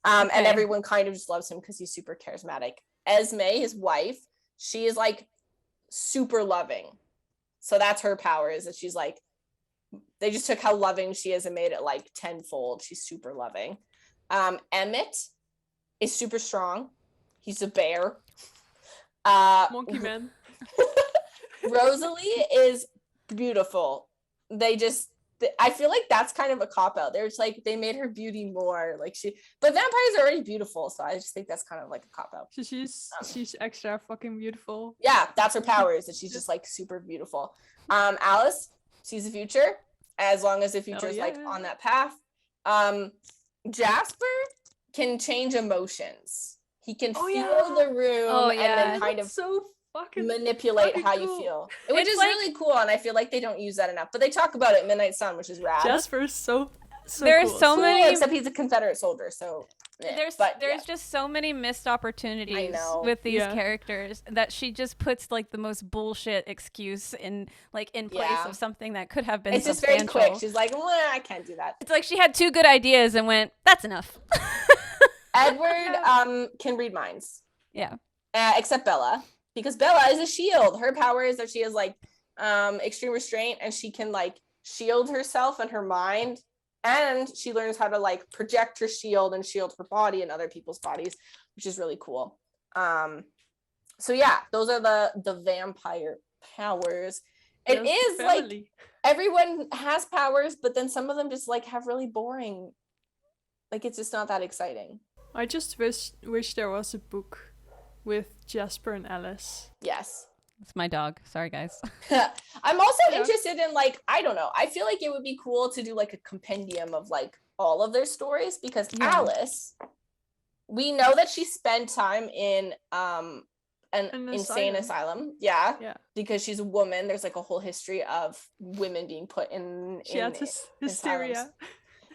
And everyone kind of just loves him because he's super charismatic. Esme, his wife, she is like super loving. So that's her power, is that she's like, they just took how loving she is and made it like tenfold. She's super loving. Emmett is super strong. He's a bear. Monkey man. Rosalie is beautiful. I feel like that's kind of a cop-out. There's like, they made her beauty more like but vampires are already beautiful, so I just think that's kind of like a cop-out. So she's extra fucking beautiful. Yeah, that's her power, is that she's just like super beautiful. Alice sees the future, as long as the future is like on that path. Jasper can change emotions. He can feel the room and then kind of manipulate how you feel, which is like, really cool, and I feel like they don't use that enough, but they talk about it in Midnight Sun, which is rad. Jasper's so there's cool. So many, except he's a Confederate soldier, so there's just so many missed opportunities with these characters that she just puts like the most bullshit excuse in place of something that could have been it's just very quick. She's like, well, I can't do that. It's like she had two good ideas and went, that's enough. Edward can read minds, except Bella, because Bella is a shield. Her power is that she has like extreme restraint, and she can like shield herself and her mind, and she learns how to like project her shield and shield her body and other people's bodies, which is really cool. So yeah, those are the vampire powers. It is like everyone has powers, but then some of them just like have really boring, like it's just not that exciting. I just wish there was a book with Jasper and Alice. Yes. It's my dog. Sorry, guys. I'm also interested in, like, I don't know. I feel like it would be cool to do like a compendium of like all of their stories, because Alice, we know that she spent time in an insane asylum. Yeah. Because she's a woman. There's like a whole history of women being put in. She had hysteria. Asylums.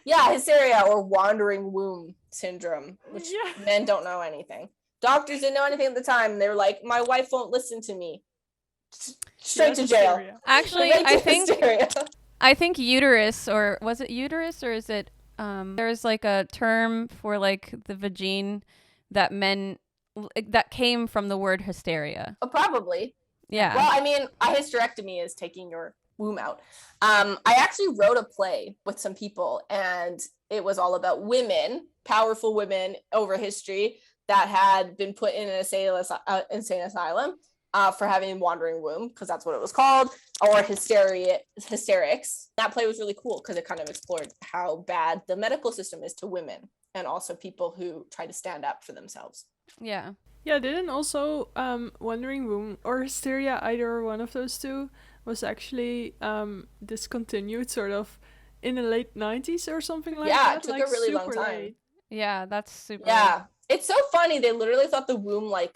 Yeah, hysteria or wandering womb syndrome, which men don't know anything. Doctors didn't know anything at the time. They were like, my wife won't listen to me. Straight to jail. Actually, I think uterus, or was it uterus, or is it there's like a term for like the vagine that men that came from the word hysteria. Oh, probably. Yeah. Well, I mean, a hysterectomy is taking your womb out. I actually wrote a play with some people, and it was all about women, powerful women over history that had been put in an insane asylum for having wandering womb, because that's what it was called, or hysterics. That play was really cool because it kind of explored how bad the medical system is to women, and also people who try to stand up for themselves. Yeah. Yeah, didn't also wandering womb or hysteria, either one of those two, was actually discontinued sort of in the late 90s or something like that. Yeah, it took like a really long time. Late. Yeah, that's super. Yeah, it's so funny. They literally thought the womb like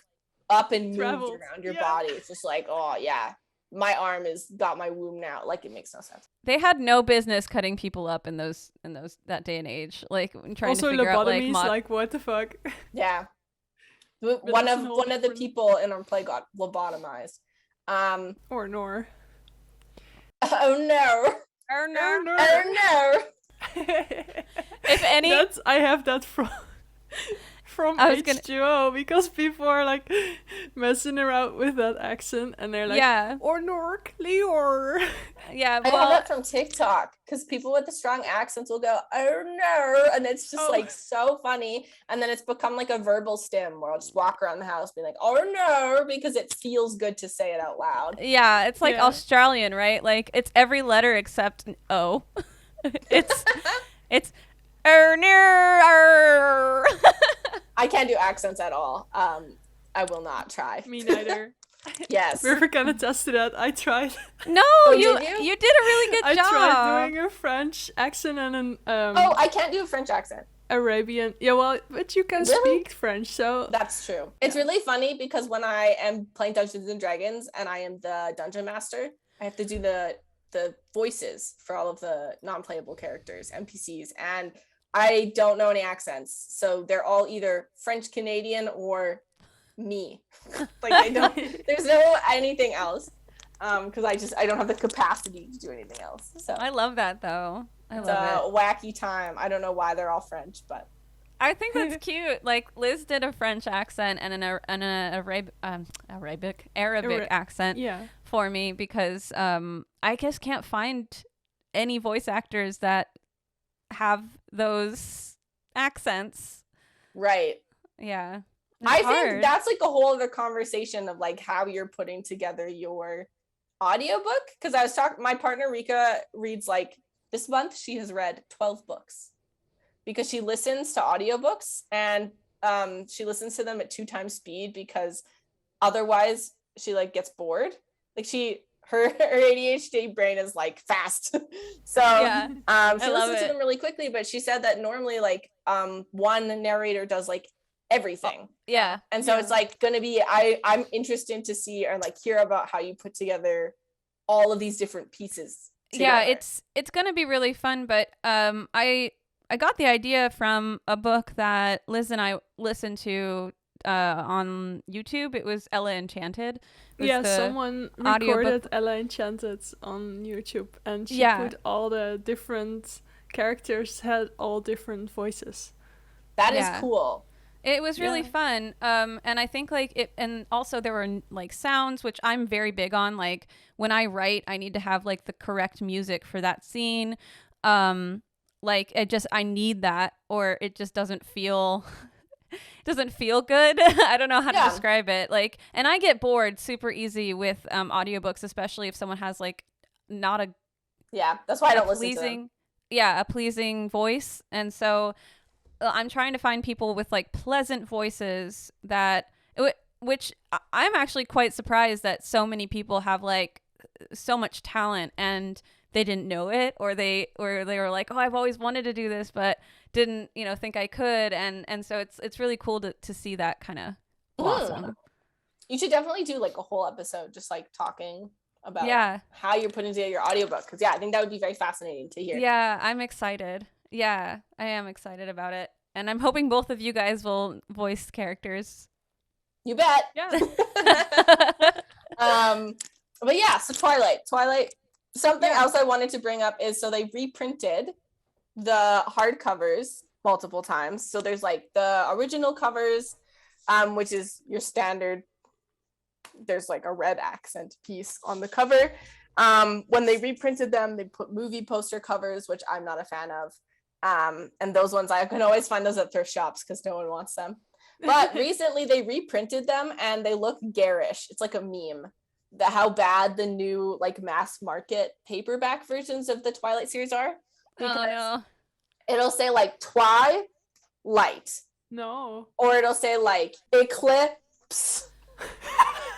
up and moved around your body. It's just like, oh yeah, my arm is got my womb now. Like, it makes no sense. They had no business cutting people up in those that day and age. Like, trying also to figure out like what the fuck. Yeah. One of the people in our play got lobotomized. Or nor. Oh no. Oh no. Oh no. If any, I have that from H2O, because people are like messing around with that accent, and they're like, or Nork Leor. Yeah, I love that from TikTok, because people with the strong accents will go, oh no, and it's just like so funny, and then it's become like a verbal stim where I'll just walk around the house being like, oh no, because it feels good to say it out loud. Yeah, it's like Australian, right? Like, it's every letter except O. it's oh no. I can't do accents at all. I will not try. Me neither. Yes. We're gonna test to that. I tried. No, you did a really good job. I tried doing a French accent and an I can't do a French accent. Arabian. Yeah, well, but you can speak French, so that's true. It's really funny because when I am playing Dungeons and Dragons and I am the dungeon master, I have to do the voices for all of the non-playable characters, NPCs, and I don't know any accents, so they're all either French Canadian or me. Like, I don't. There's no anything else, because I don't have the capacity to do anything else. So I love that though. It's a wacky time. I don't know why they're all French, but I think that's cute. Like, Liz did a French accent and an Arabic accent for me, because I just can't find any voice actors that have those accents. Right. Yeah. I think that's like a whole other conversation of like how you're putting together your audiobook, because I was talking, my partner Rika reads, like, this month she has read 12 books because she listens to audiobooks, and she listens to them at 2 times speed, because otherwise she like gets bored. Like, her ADHD brain is like fast. So she listens to them really quickly, but she said that normally like one narrator does like everything. Yeah. And so it's like gonna be I'm interested to see or like hear about how you put together all of these different pieces together. Yeah, it's gonna be really fun, but I got the idea from a book that Liz and I listened to on YouTube. It was Ella Enchanted. Someone recorded Ella Enchanted on YouTube, and she put all the different characters had all different voices. That is cool. It was really fun. And I think like it, and also there were like sounds, which I'm very big on. Like, when I write, I need to have like the correct music for that scene. Like, I need that, or it just doesn't feel good. I don't know how to describe it. Like, and I get bored super easy with audiobooks, especially if someone has like not a that's why I don't listen to them. A pleasing voice. And so I'm trying to find people with like pleasant voices that which I'm actually quite surprised that so many people have like so much talent and they didn't know it, or they were like, oh, I've always wanted to do this but didn't think I could, and so it's really cool to see that kind of blossom. You should definitely do like a whole episode just like talking about how you're putting together your audiobook, because I think that would be very fascinating to hear. I'm excited. I am excited about it, and I'm hoping both of you guys will voice characters. You bet. But yeah, so Twilight. Something else I wanted to bring up is, so they reprinted the hardcovers multiple times. So there's like the original covers, which is your standard. There's like a red accent piece on the cover. When they reprinted them, they put movie poster covers, which I'm not a fan of. And those ones, I can always find those at thrift shops because no one wants them. But recently they reprinted them and they look garish. It's like a meme. How bad the new like mass market paperback versions of the Twilight series are. Because it'll say like Twilight. No. Or it'll say like eclipse.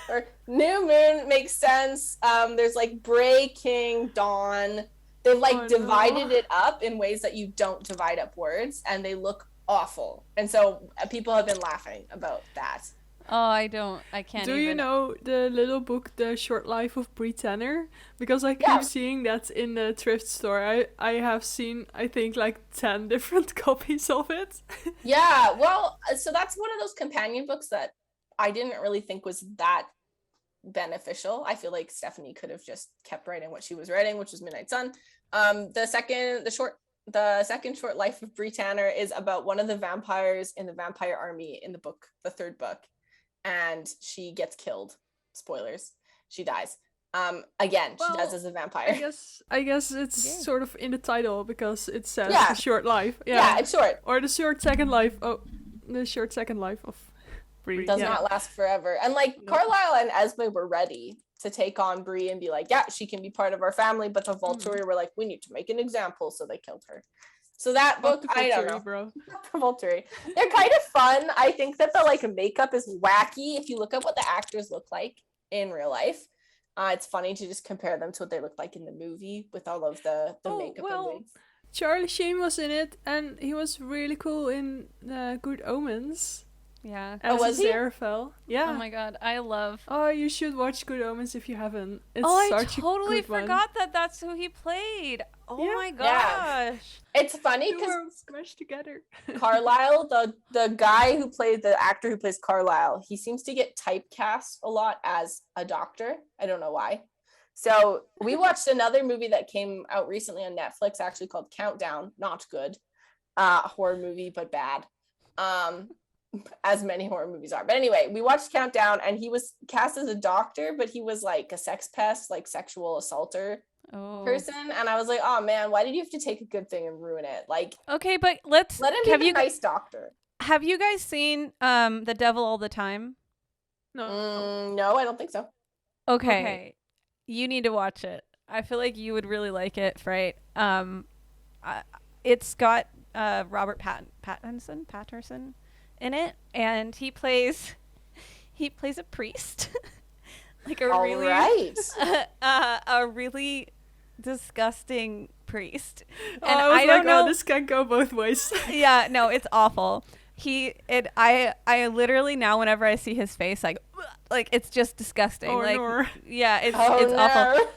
Or new moon makes sense. There's like breaking dawn. They've like divided it up in ways that you don't divide up words, and they look awful. And so people have been laughing about that. Oh, I can't. Do you know the little book, The Short Life of Brie Tanner? Because I keep seeing that in the thrift store. I have seen, I think, like 10 different copies of it. Yeah, well, so that's one of those companion books that I didn't really think was that beneficial. I feel like Stephanie could have just kept writing what she was writing, which was Midnight Sun. The second short life of Brie Tanner is about one of the vampires in the vampire army in the book, the third book, and she gets killed. Spoilers. She dies. Again, she dies as a vampire. I guess it's sort of in the title because it says the short life. Yeah, it's short. Or the short second life. Oh, the short second life of Brie. Does not last forever. And like Carlisle and Esme were ready to take on Brie and be like, yeah, she can be part of our family, but the Volturi were like, we need to make an example, so they killed her. So that book, I don't know. Bro. The Volturi. They're kind of fun. I think that the like makeup is wacky. If you look at what the actors look like in real life, it's funny to just compare them to what they look like in the movie with all of the makeup and wigs. Charlie Sheen was in it, and he was really cool in Good Omens. Yeah. Was he? Aziraphale. Yeah. Oh my god, I love. Oh, you should watch Good Omens if you haven't. It's I totally forgot that that's who he played. Oh my gosh. Yeah. It's funny because smashed together. Carlisle, the guy who played the actor who plays Carlisle, he seems to get typecast a lot as a doctor. I don't know why. So we watched another movie that came out recently on Netflix, actually called Countdown. Not good. Horror movie, but bad. As many horror movies are. But anyway, we watched Countdown and he was cast as a doctor, but he was like a sex pest, like sexual assaulter person. And I was like, oh man, why did you have to take a good thing and ruin it? Like, okay, but let him be a nice doctor. Have you guys seen The Devil All the Time? No. No, I don't think so. Okay. You need to watch it. I feel like you would really like it, Fright. It's got Robert Patterson in it, and he plays a priest. Like a really disgusting priest. And I don't know. This can go both ways. Yeah, no, it's awful. I literally now whenever I see his face, like it's just disgusting. Yeah, it's awful.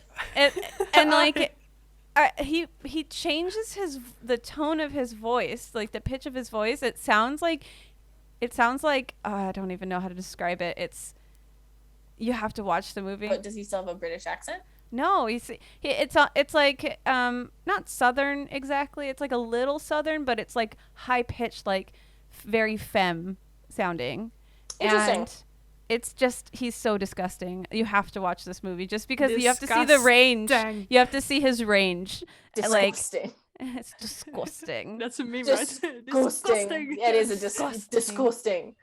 And like he changes the tone of his voice, like the pitch of his voice. It sounds like I don't even know how to describe it. You have to watch the movie. But does he still have a British accent? No, it's like not Southern exactly. It's like a little Southern, but it's like high pitched, like very femme sounding. Interesting. And it's just he's so disgusting. You have to watch this movie just because you have to see the range. You have to see his range. Disgusting. Like, it's disgusting. That's a meme, right? Disgusting. It is a disgusting.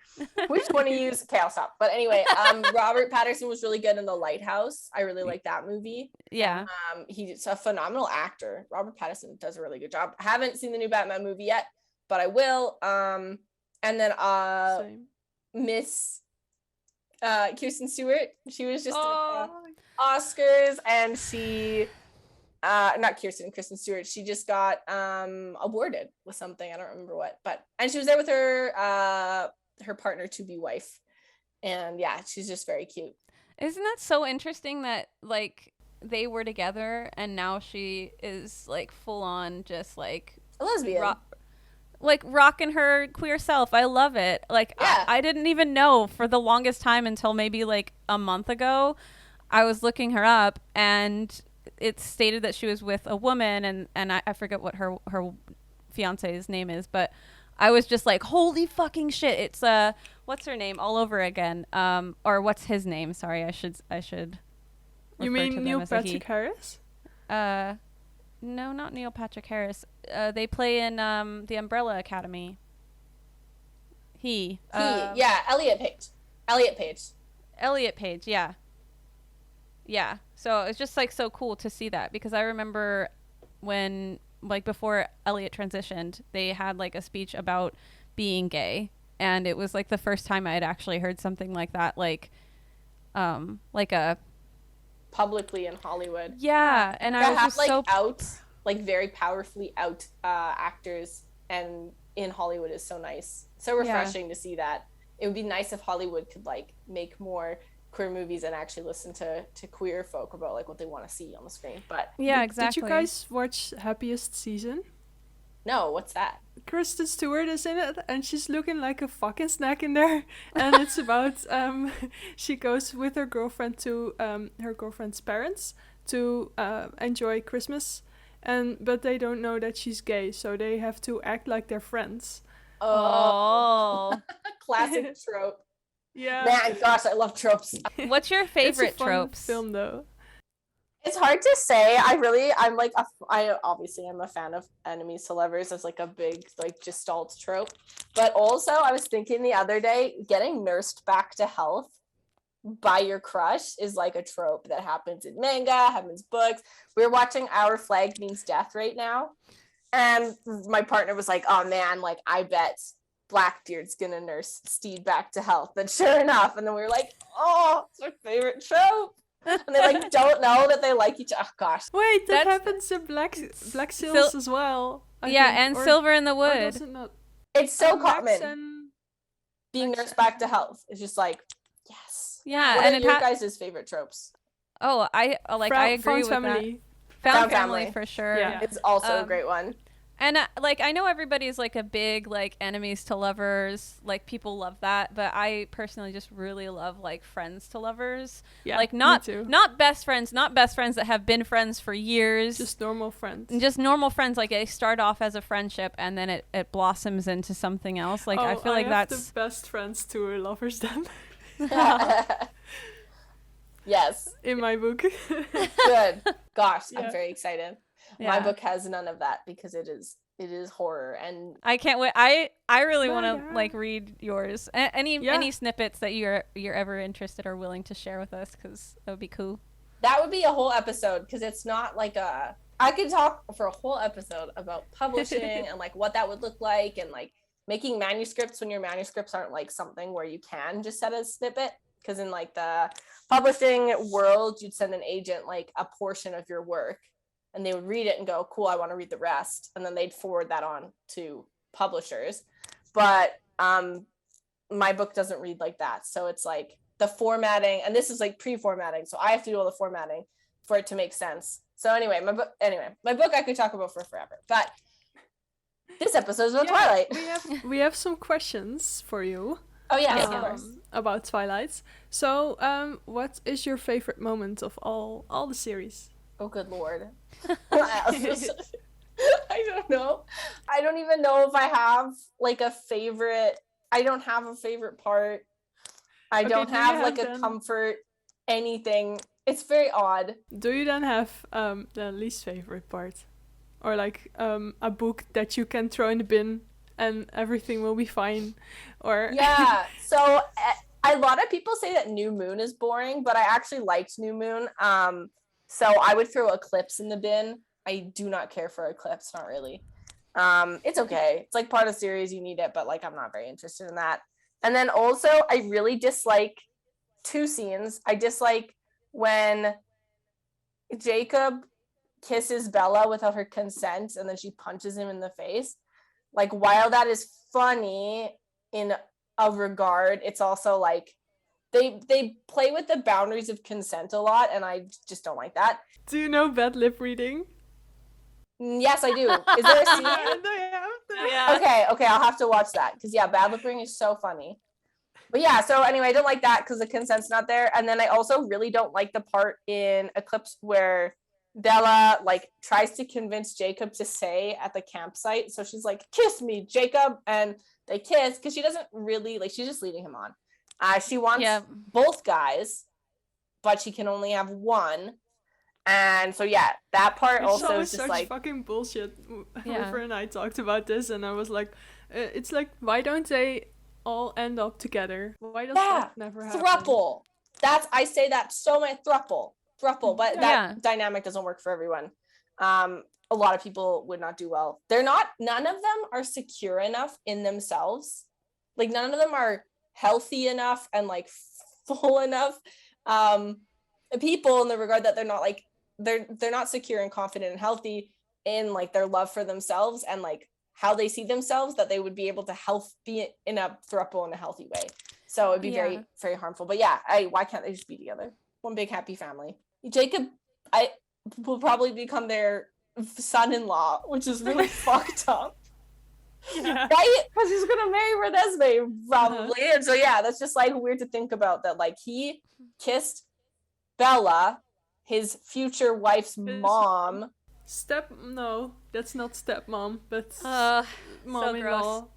Which one to use? Okay, I'll stop. But anyway, Robert Patterson was really good in The Lighthouse. I really like that movie. Yeah. He's a phenomenal actor. Robert Patterson does a really good job. I haven't seen the new Batman movie yet, but I will. And then Miss Kirsten Stewart. She was just Oh. Oscars, and she not Kristen Stewart. She just got awarded with something. I don't remember what, and she was there with her partner to be wife. And yeah, she's just very cute. Isn't that so interesting that like they were together and now she is like full on just like a lesbian. Like rocking her queer self. I love it. Like yeah. I didn't even know for the longest time until maybe like a month ago. I was looking her up and it stated that she was with a woman and I forget what her fiance's name is, but I was just like, holy fucking shit. It's what's her name all over again? Or what's his name? Sorry, I should You mean Neil Patrick Harris? No, not Neil Patrick Harris. They play in the Umbrella Academy. Yeah, Elliot Page, yeah. Yeah. So it's just like so cool to see that because I remember when like before Elliot transitioned, they had like a speech about being gay, and it was like the first time I had actually heard something like that, like a publicly in Hollywood. Yeah, and I was just like so out, like very powerfully out actors, and in Hollywood is so nice, so refreshing to see that. It would be nice if Hollywood could like make more queer movies and actually listen to queer folk about like what they want to see on the screen. But yeah, exactly. Did you guys watch Happiest Season? No, what's that? Kristen Stewart is in it, and she's looking like a fucking snack in there. And it's about she goes with her girlfriend to her girlfriend's parents to enjoy Christmas, but they don't know that she's gay, so they have to act like they're friends. Oh, classic trope. Yeah. Man, gosh, I love tropes. What's your favorite it's a fun tropes? film though. It's hard to say. I'm like I obviously am a fan of enemies to lovers as like a big like gestalt trope, but also I was thinking the other day, getting nursed back to health by your crush is like a trope that happens in manga, happens books. We're watching Our Flag Means Death right now, and my partner was like, "Oh man, like I bet Blackbeard's gonna nurse Steed back to health." And sure enough, and then we were like, "Oh, it's our favorite trope." And they like don't know that they like each other. Oh gosh. Wait, that happens in Black Sails as well. I think. And Silver in the Wood. Does it not? It's so common. Being nursed back to health. It's just like, yes. Yeah. What are your guys' favorite tropes? Oh, I agree with family. that. Found family for sure. Yeah. It's also a great one. And like I know everybody's like a big like enemies to lovers, like people love that, but I personally just really love like friends to lovers. Yeah, like not best friends that have been friends for years. Just normal friends. And just normal friends, like they start off as a friendship and then it blossoms into something else. Like I feel like that's the best friends to lovers then. Yes. In my book. Good. Gosh, yeah. I'm very excited. Yeah. My book has none of that because it is horror, and I can't wait. I really want to like read yours. Any snippets that you're ever interested or willing to share with us, because that would be cool. That would be a whole episode, because it's not like I could talk for a whole episode about publishing and like what that would look like, and like making manuscripts when your manuscripts aren't like something where you can just set a snippet, because in like the publishing world you'd send an agent like a portion of your work, and they would read it and go, cool, I want to read the rest. And then they'd forward that on to publishers. But my book doesn't read like that. So it's like the formatting, and this is like pre-formatting. So I have to do all the formatting for it to make sense. So anyway, my book I could talk about for forever. But this episode is about Twilight. We have some questions for you. Oh yeah, of course. About Twilight. So what is your favorite moment of all the series? Oh, good Lord. I don't know. I don't even know if I have like a favorite. I don't have a favorite part. I don't have like a comfort, anything. It's very odd. Do you then have the least favorite part? Or like a book that you can throw in the bin and everything will be fine? Or yeah. So a lot of people say that New Moon is boring, but I actually liked New Moon. So I would throw Eclipse in the bin. I do not care for Eclipse, not really. It's okay. It's like part of the series, you need it, but like I'm not very interested in that. And then also I really dislike two scenes. I dislike when Jacob kisses Bella without her consent and then she punches him in the face. Like, while that is funny in a regard, it's also like they play with the boundaries of consent a lot, and I just don't like that. Do you know bad lip reading? Yes, I do. Is there a scene? Yeah. Okay, I'll have to watch that, because bad lip reading is so funny. But yeah, so anyway, I don't like that because the consent's not there. And then I also really don't like the part in Eclipse where Bella like tries to convince Jacob to stay at the campsite. So she's like, kiss me, Jacob. And they kiss because she doesn't really like, she's just leading him on. She wants both guys, but she can only have one. And so yeah, that part also is just such like fucking bullshit. River and I talked about this, and I was like, it's like, why don't they all end up together? Why does that never happen? Thruple. I say that so much. Thruple, but that dynamic doesn't work for everyone. A lot of people would not do well. None of them are secure enough in themselves. Like, none of them are healthy enough and like full enough people, in the regard that they're not like they're not secure and confident and healthy in like their love for themselves and like how they see themselves, that they would be able to be in a throuple in a healthy way. So it'd be very, very harmful. But yeah, why can't they just be together? One big happy family. Jacob, will probably become their son-in-law, which is really fucked up. Yeah. Right? Because he's gonna marry Renesmee probably. And so yeah, that's just like weird to think about, that like he kissed Bella, his future wife's mom. No, that's not stepmom, but So mom-in-law.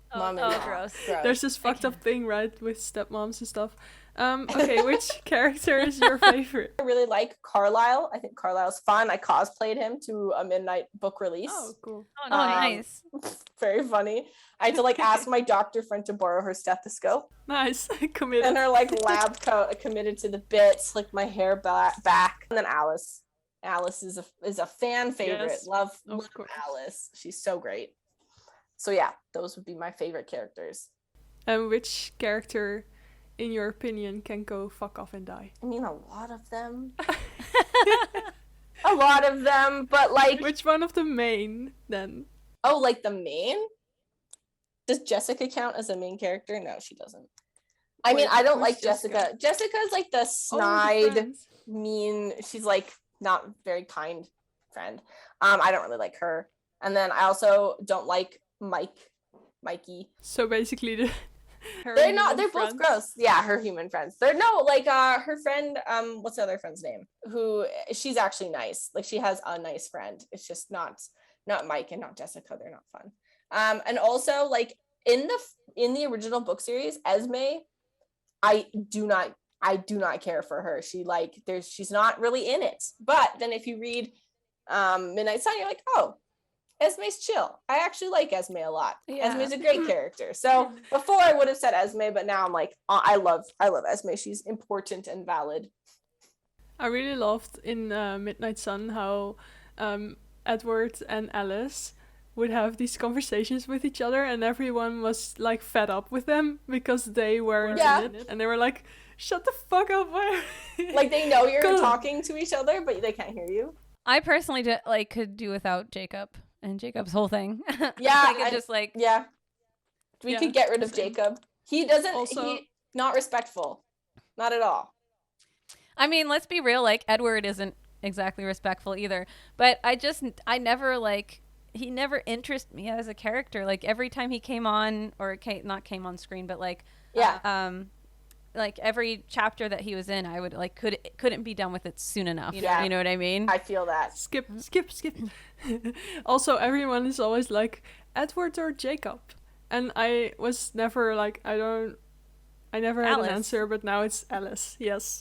gross. There's this fucked up thing, right, with stepmoms and stuff. Okay, which character is your favorite? I really like Carlisle. I think Carlisle's fun. I cosplayed him to a midnight book release. Oh, cool. Oh, nice. Very funny. I had to like ask my doctor friend to borrow her stethoscope. Nice. Committed. And her like lab coat, committed to the bits, like my hair back. And then Alice. Alice is a fan favorite. Yes, Love Alice. She's so great. So yeah, those would be my favorite characters. And which character, in your opinion, can go fuck off and die? I mean, a lot of them. A lot of them, but like... Which one of the main, then? Oh, like the main? Does Jessica count as a main character? No, she doesn't. I mean, I don't like Jessica. Jessica's like the snide, mean, she's like not very kind friend. I don't really like her. And then I also don't like Mikey. So basically they're both gross. Yeah, her human friends. They're her friend, what's the other friend's name? Who, she's actually nice. Like, she has a nice friend. It's just not Mike and not Jessica. They're not fun. And also like in the original book series, Esme, I do not care for her. She's not really in it. But then if you read Midnight Sun, you're like, oh, Esme's chill. I actually like Esme a lot. Yeah. Esme's a great character. So before I would have said Esme, but now I'm like, I love Esme. She's important and valid. I really loved in Midnight Sun how Edward and Alice would have these conversations with each other, and everyone was like fed up with them because they weren't in it, and they were like, shut the fuck up. Like, they know you're talking to each other, but they can't hear you. I personally could do without Jacob and Jacob's whole thing. Yeah, we could get rid of Jacob. He doesn't. He not respectful, not at all. I mean, let's be real. Like, Edward isn't exactly respectful either. But I never he never interested me as a character. Like, every time he came on, or not came on screen, but like every chapter that he was in, I would couldn't be done with it soon enough. Yeah. You know what I mean? I feel that. Skip. Also, everyone is always like, Edward or Jacob, and I was never like, I never had an answer, but now it's Alice. Yes.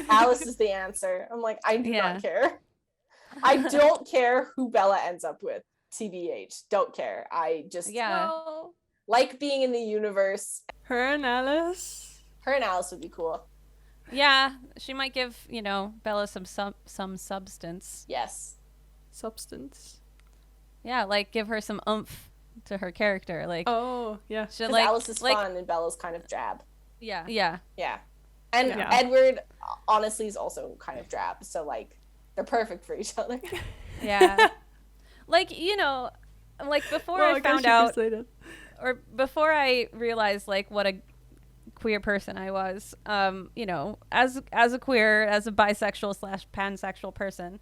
Alice is the answer. I'm like, I do not care. I don't care who Bella ends up with. TBH, don't care. I just like being in the universe. Her and Alice would be cool. Yeah, she might give Bella some substance. Yes, substance. Yeah, like give her some oomph to her character. Like, oh yeah, because Alice is fun and Bella's kind of drab. Yeah. And Yeah. Edward honestly is also kind of drab, so like they're perfect for each other. Yeah. Like, you know, like before Well, I guess found you could out, say that. or before I realized like what a queer person I was, you know, as a queer, as a bisexual / pansexual person,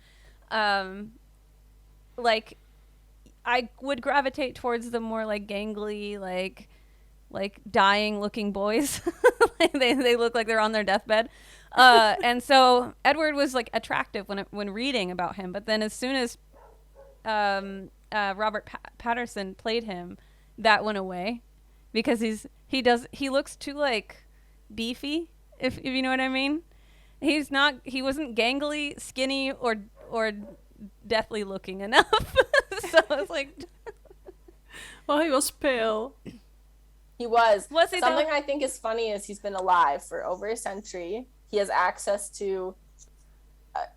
like I would gravitate towards the more like gangly, like dying looking boys. Like, they look like they're on their deathbed. And so Edward was like attractive when reading about him, but then as soon as Robert Patterson played him, that went away because he looks too like beefy, if you know what I mean. He wasn't gangly, skinny, or deathly looking enough. So it's like, Well, he was pale. He was. Was he Something though? I think is funny is he's been alive for over a century. He has access to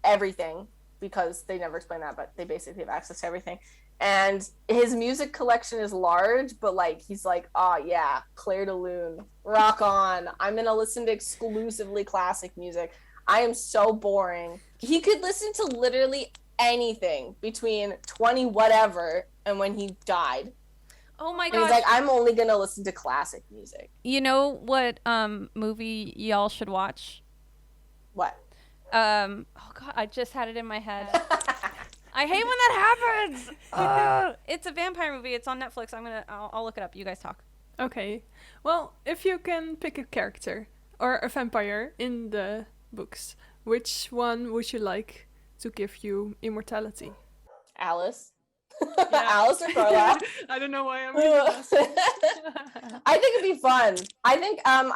everything, because they never explain that, but they basically have access to everything. And his music collection is large, but like he's like, oh yeah, Claire de Lune, rock on. I'm gonna listen to exclusively classic music. I am so boring. He could listen to literally anything between 20 whatever and when he died. Oh my And he's gosh. like, I'm only gonna listen to classic music. You know what movie y'all should watch? What? Oh god, I just had it in my head. I hate when that happens. It's a vampire movie. It's on Netflix. I'll look it up. You guys talk. Okay. Well, if you can pick a character or a vampire in the books, which one would you like to give you immortality? Alice. Alice or Carla? I don't know why I'm I think it'd be fun. I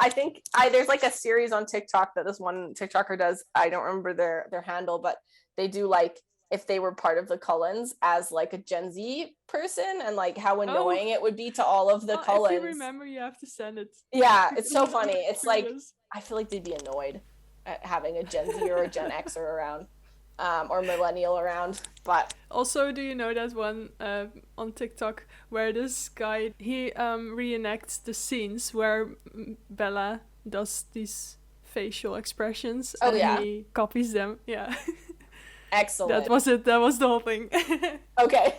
think there's like a series on TikTok that this one TikToker does. I don't remember their handle, but they do like if they were part of the Cullens as like a Gen Z person, and like how annoying it would be to all of the Cullens. If you remember, you have to send it. Yeah, it's so funny. It's like Yes. I feel like they'd be annoyed at having a Gen Z or a Gen Xer around, or millennial around. But Also, do you know that one on TikTok where this guy he reenacts the scenes where Bella does these facial expressions Oh, and yeah. he copies them. Yeah. excellent. That was it. That was the whole thing. Okay.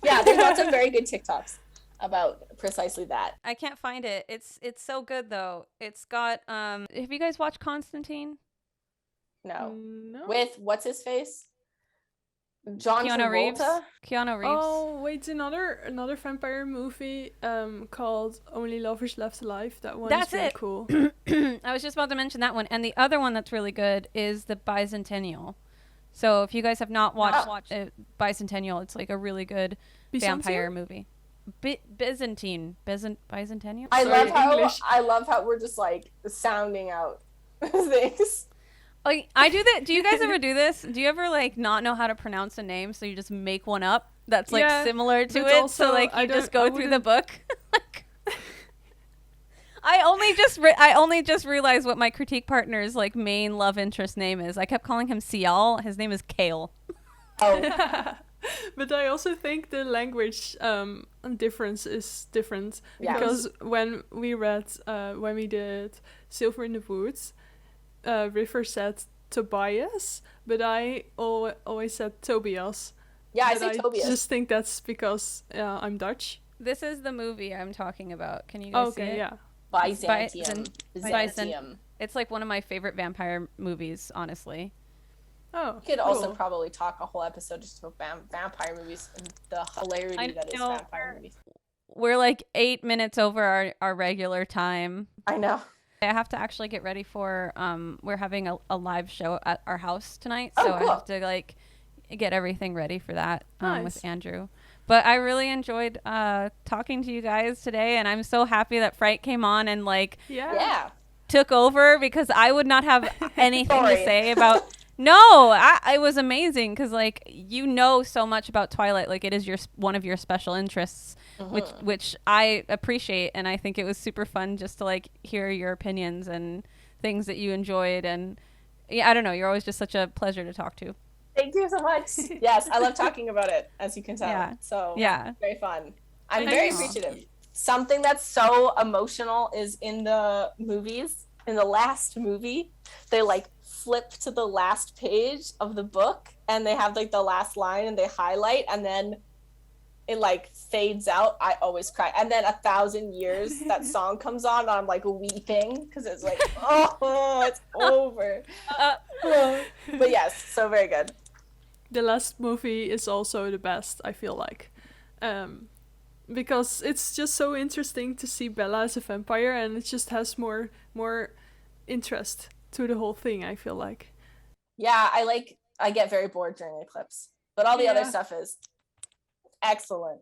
Yeah, there's lots of very good TikToks about precisely that. I can't find it. It's so good though. It's got have you guys watched Constantine? No. No. With what's his face? John Keanu Reeves. Travolta. Keanu Reeves. Oh wait, another vampire movie called Only Lovers Left Alive. That one That's is really it. cool. I was just about to mention that one. And the other one that's really good is the Bicentennial. So if you guys have not watched Bicentennial, it's like a really good vampire movie. Byzantineal. I English. love how we're just like sounding out things. Like I do that. Do you guys ever do this? Do you ever like not know how to pronounce a name, so you just make one up that's like Yeah, similar to but it? also, So like I you just don't- I go through the wouldn't- book. Like, I only just realized what my critique partner's like main love interest name is. I kept calling him Sial. His name is Kale. Oh, But I also think the language difference is different Yeah. because when we did Silver in the Woods, River said Tobias, but I always said Tobias. yeah, I But say Tobias. just think that's because I'm Dutch. This is the movie I'm talking about. Can you guys see Okay, it? yeah. Byzantium. Bison- Byzantium. It's like one of my favorite vampire movies, honestly. Oh, We could also cool. probably talk a whole episode just about vampire movies and the hilarity I that is know. vampire movies. We're like 8 minutes over our regular time. I know. I have to actually get ready for we're having a live show at our house tonight, Oh, so cool. I have to like get everything ready for that Nice. with Andrew. But I really enjoyed talking to you guys today, and I'm so happy that Fright came on and like Yeah. took over because I would not have anything to Sorry. say about. No, it was amazing because like you know so much about Twilight, like it is one of your special interests, which I appreciate, and I think it was super fun just to like hear your opinions and things that you enjoyed, and yeah, I don't know, you're always just such a pleasure to talk to. Thank you so much. Yes, I love talking about it, as you can tell. Yeah. So Yeah. very fun. I'm Thank very you. appreciative. Something that's so emotional is in the movies, in the last movie, they like flip to the last page of the book and they have like the last line and they highlight and then it like fades out. I always cry. And then 1,000 years that song comes on and I'm like weeping because it's like, oh, it's over. But yes, so very good. The last movie is also the best, I feel like. Because it's just so interesting to see Bella as a vampire, and it just has more interest to the whole thing, I feel like. Yeah, I get very bored during Eclipse. But all the other stuff is excellent.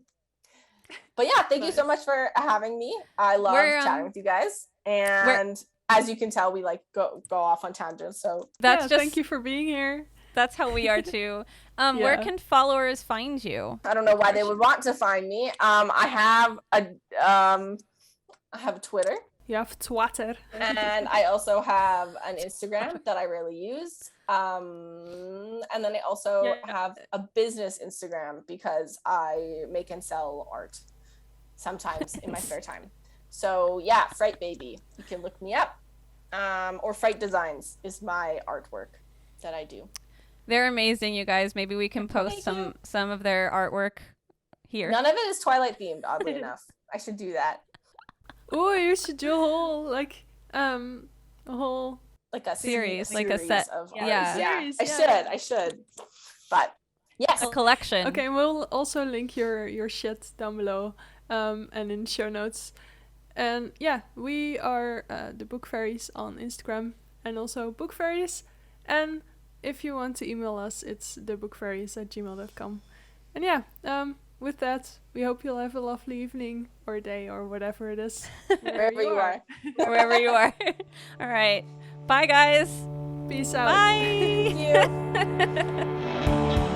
But yeah, thank you so much for having me. I love chatting with you guys. And as you can tell, we like go off on tangents. So thank you for being here. That's how we are too. Where can followers find you? I don't know why they would want to find me. I have a Twitter. You have Twitter. And I also have an Instagram that I rarely use. And then I also have a business Instagram because I make and sell art sometimes in my spare time. So yeah, Fright Baby. You can look me up. Or Fright Designs is my artwork that I do. They're amazing, you guys. Maybe we can post some of their artwork here. None of it is Twilight themed, oddly enough. I should do that. Oh, you should do a whole like a series, like a set of art. Yeah. I should. But yes, a collection. Okay, we'll also link your shit down below, and in the show notes. And yeah, we are the Book Fairies on Instagram and also Book Fairies. And if you want to email us, it's thebookfairies@gmail.com. And yeah, with that, we hope you'll have a lovely evening or day or whatever it is. Wherever you are. Wherever you are. All right. Bye, guys. Peace out. Bye. Thank you.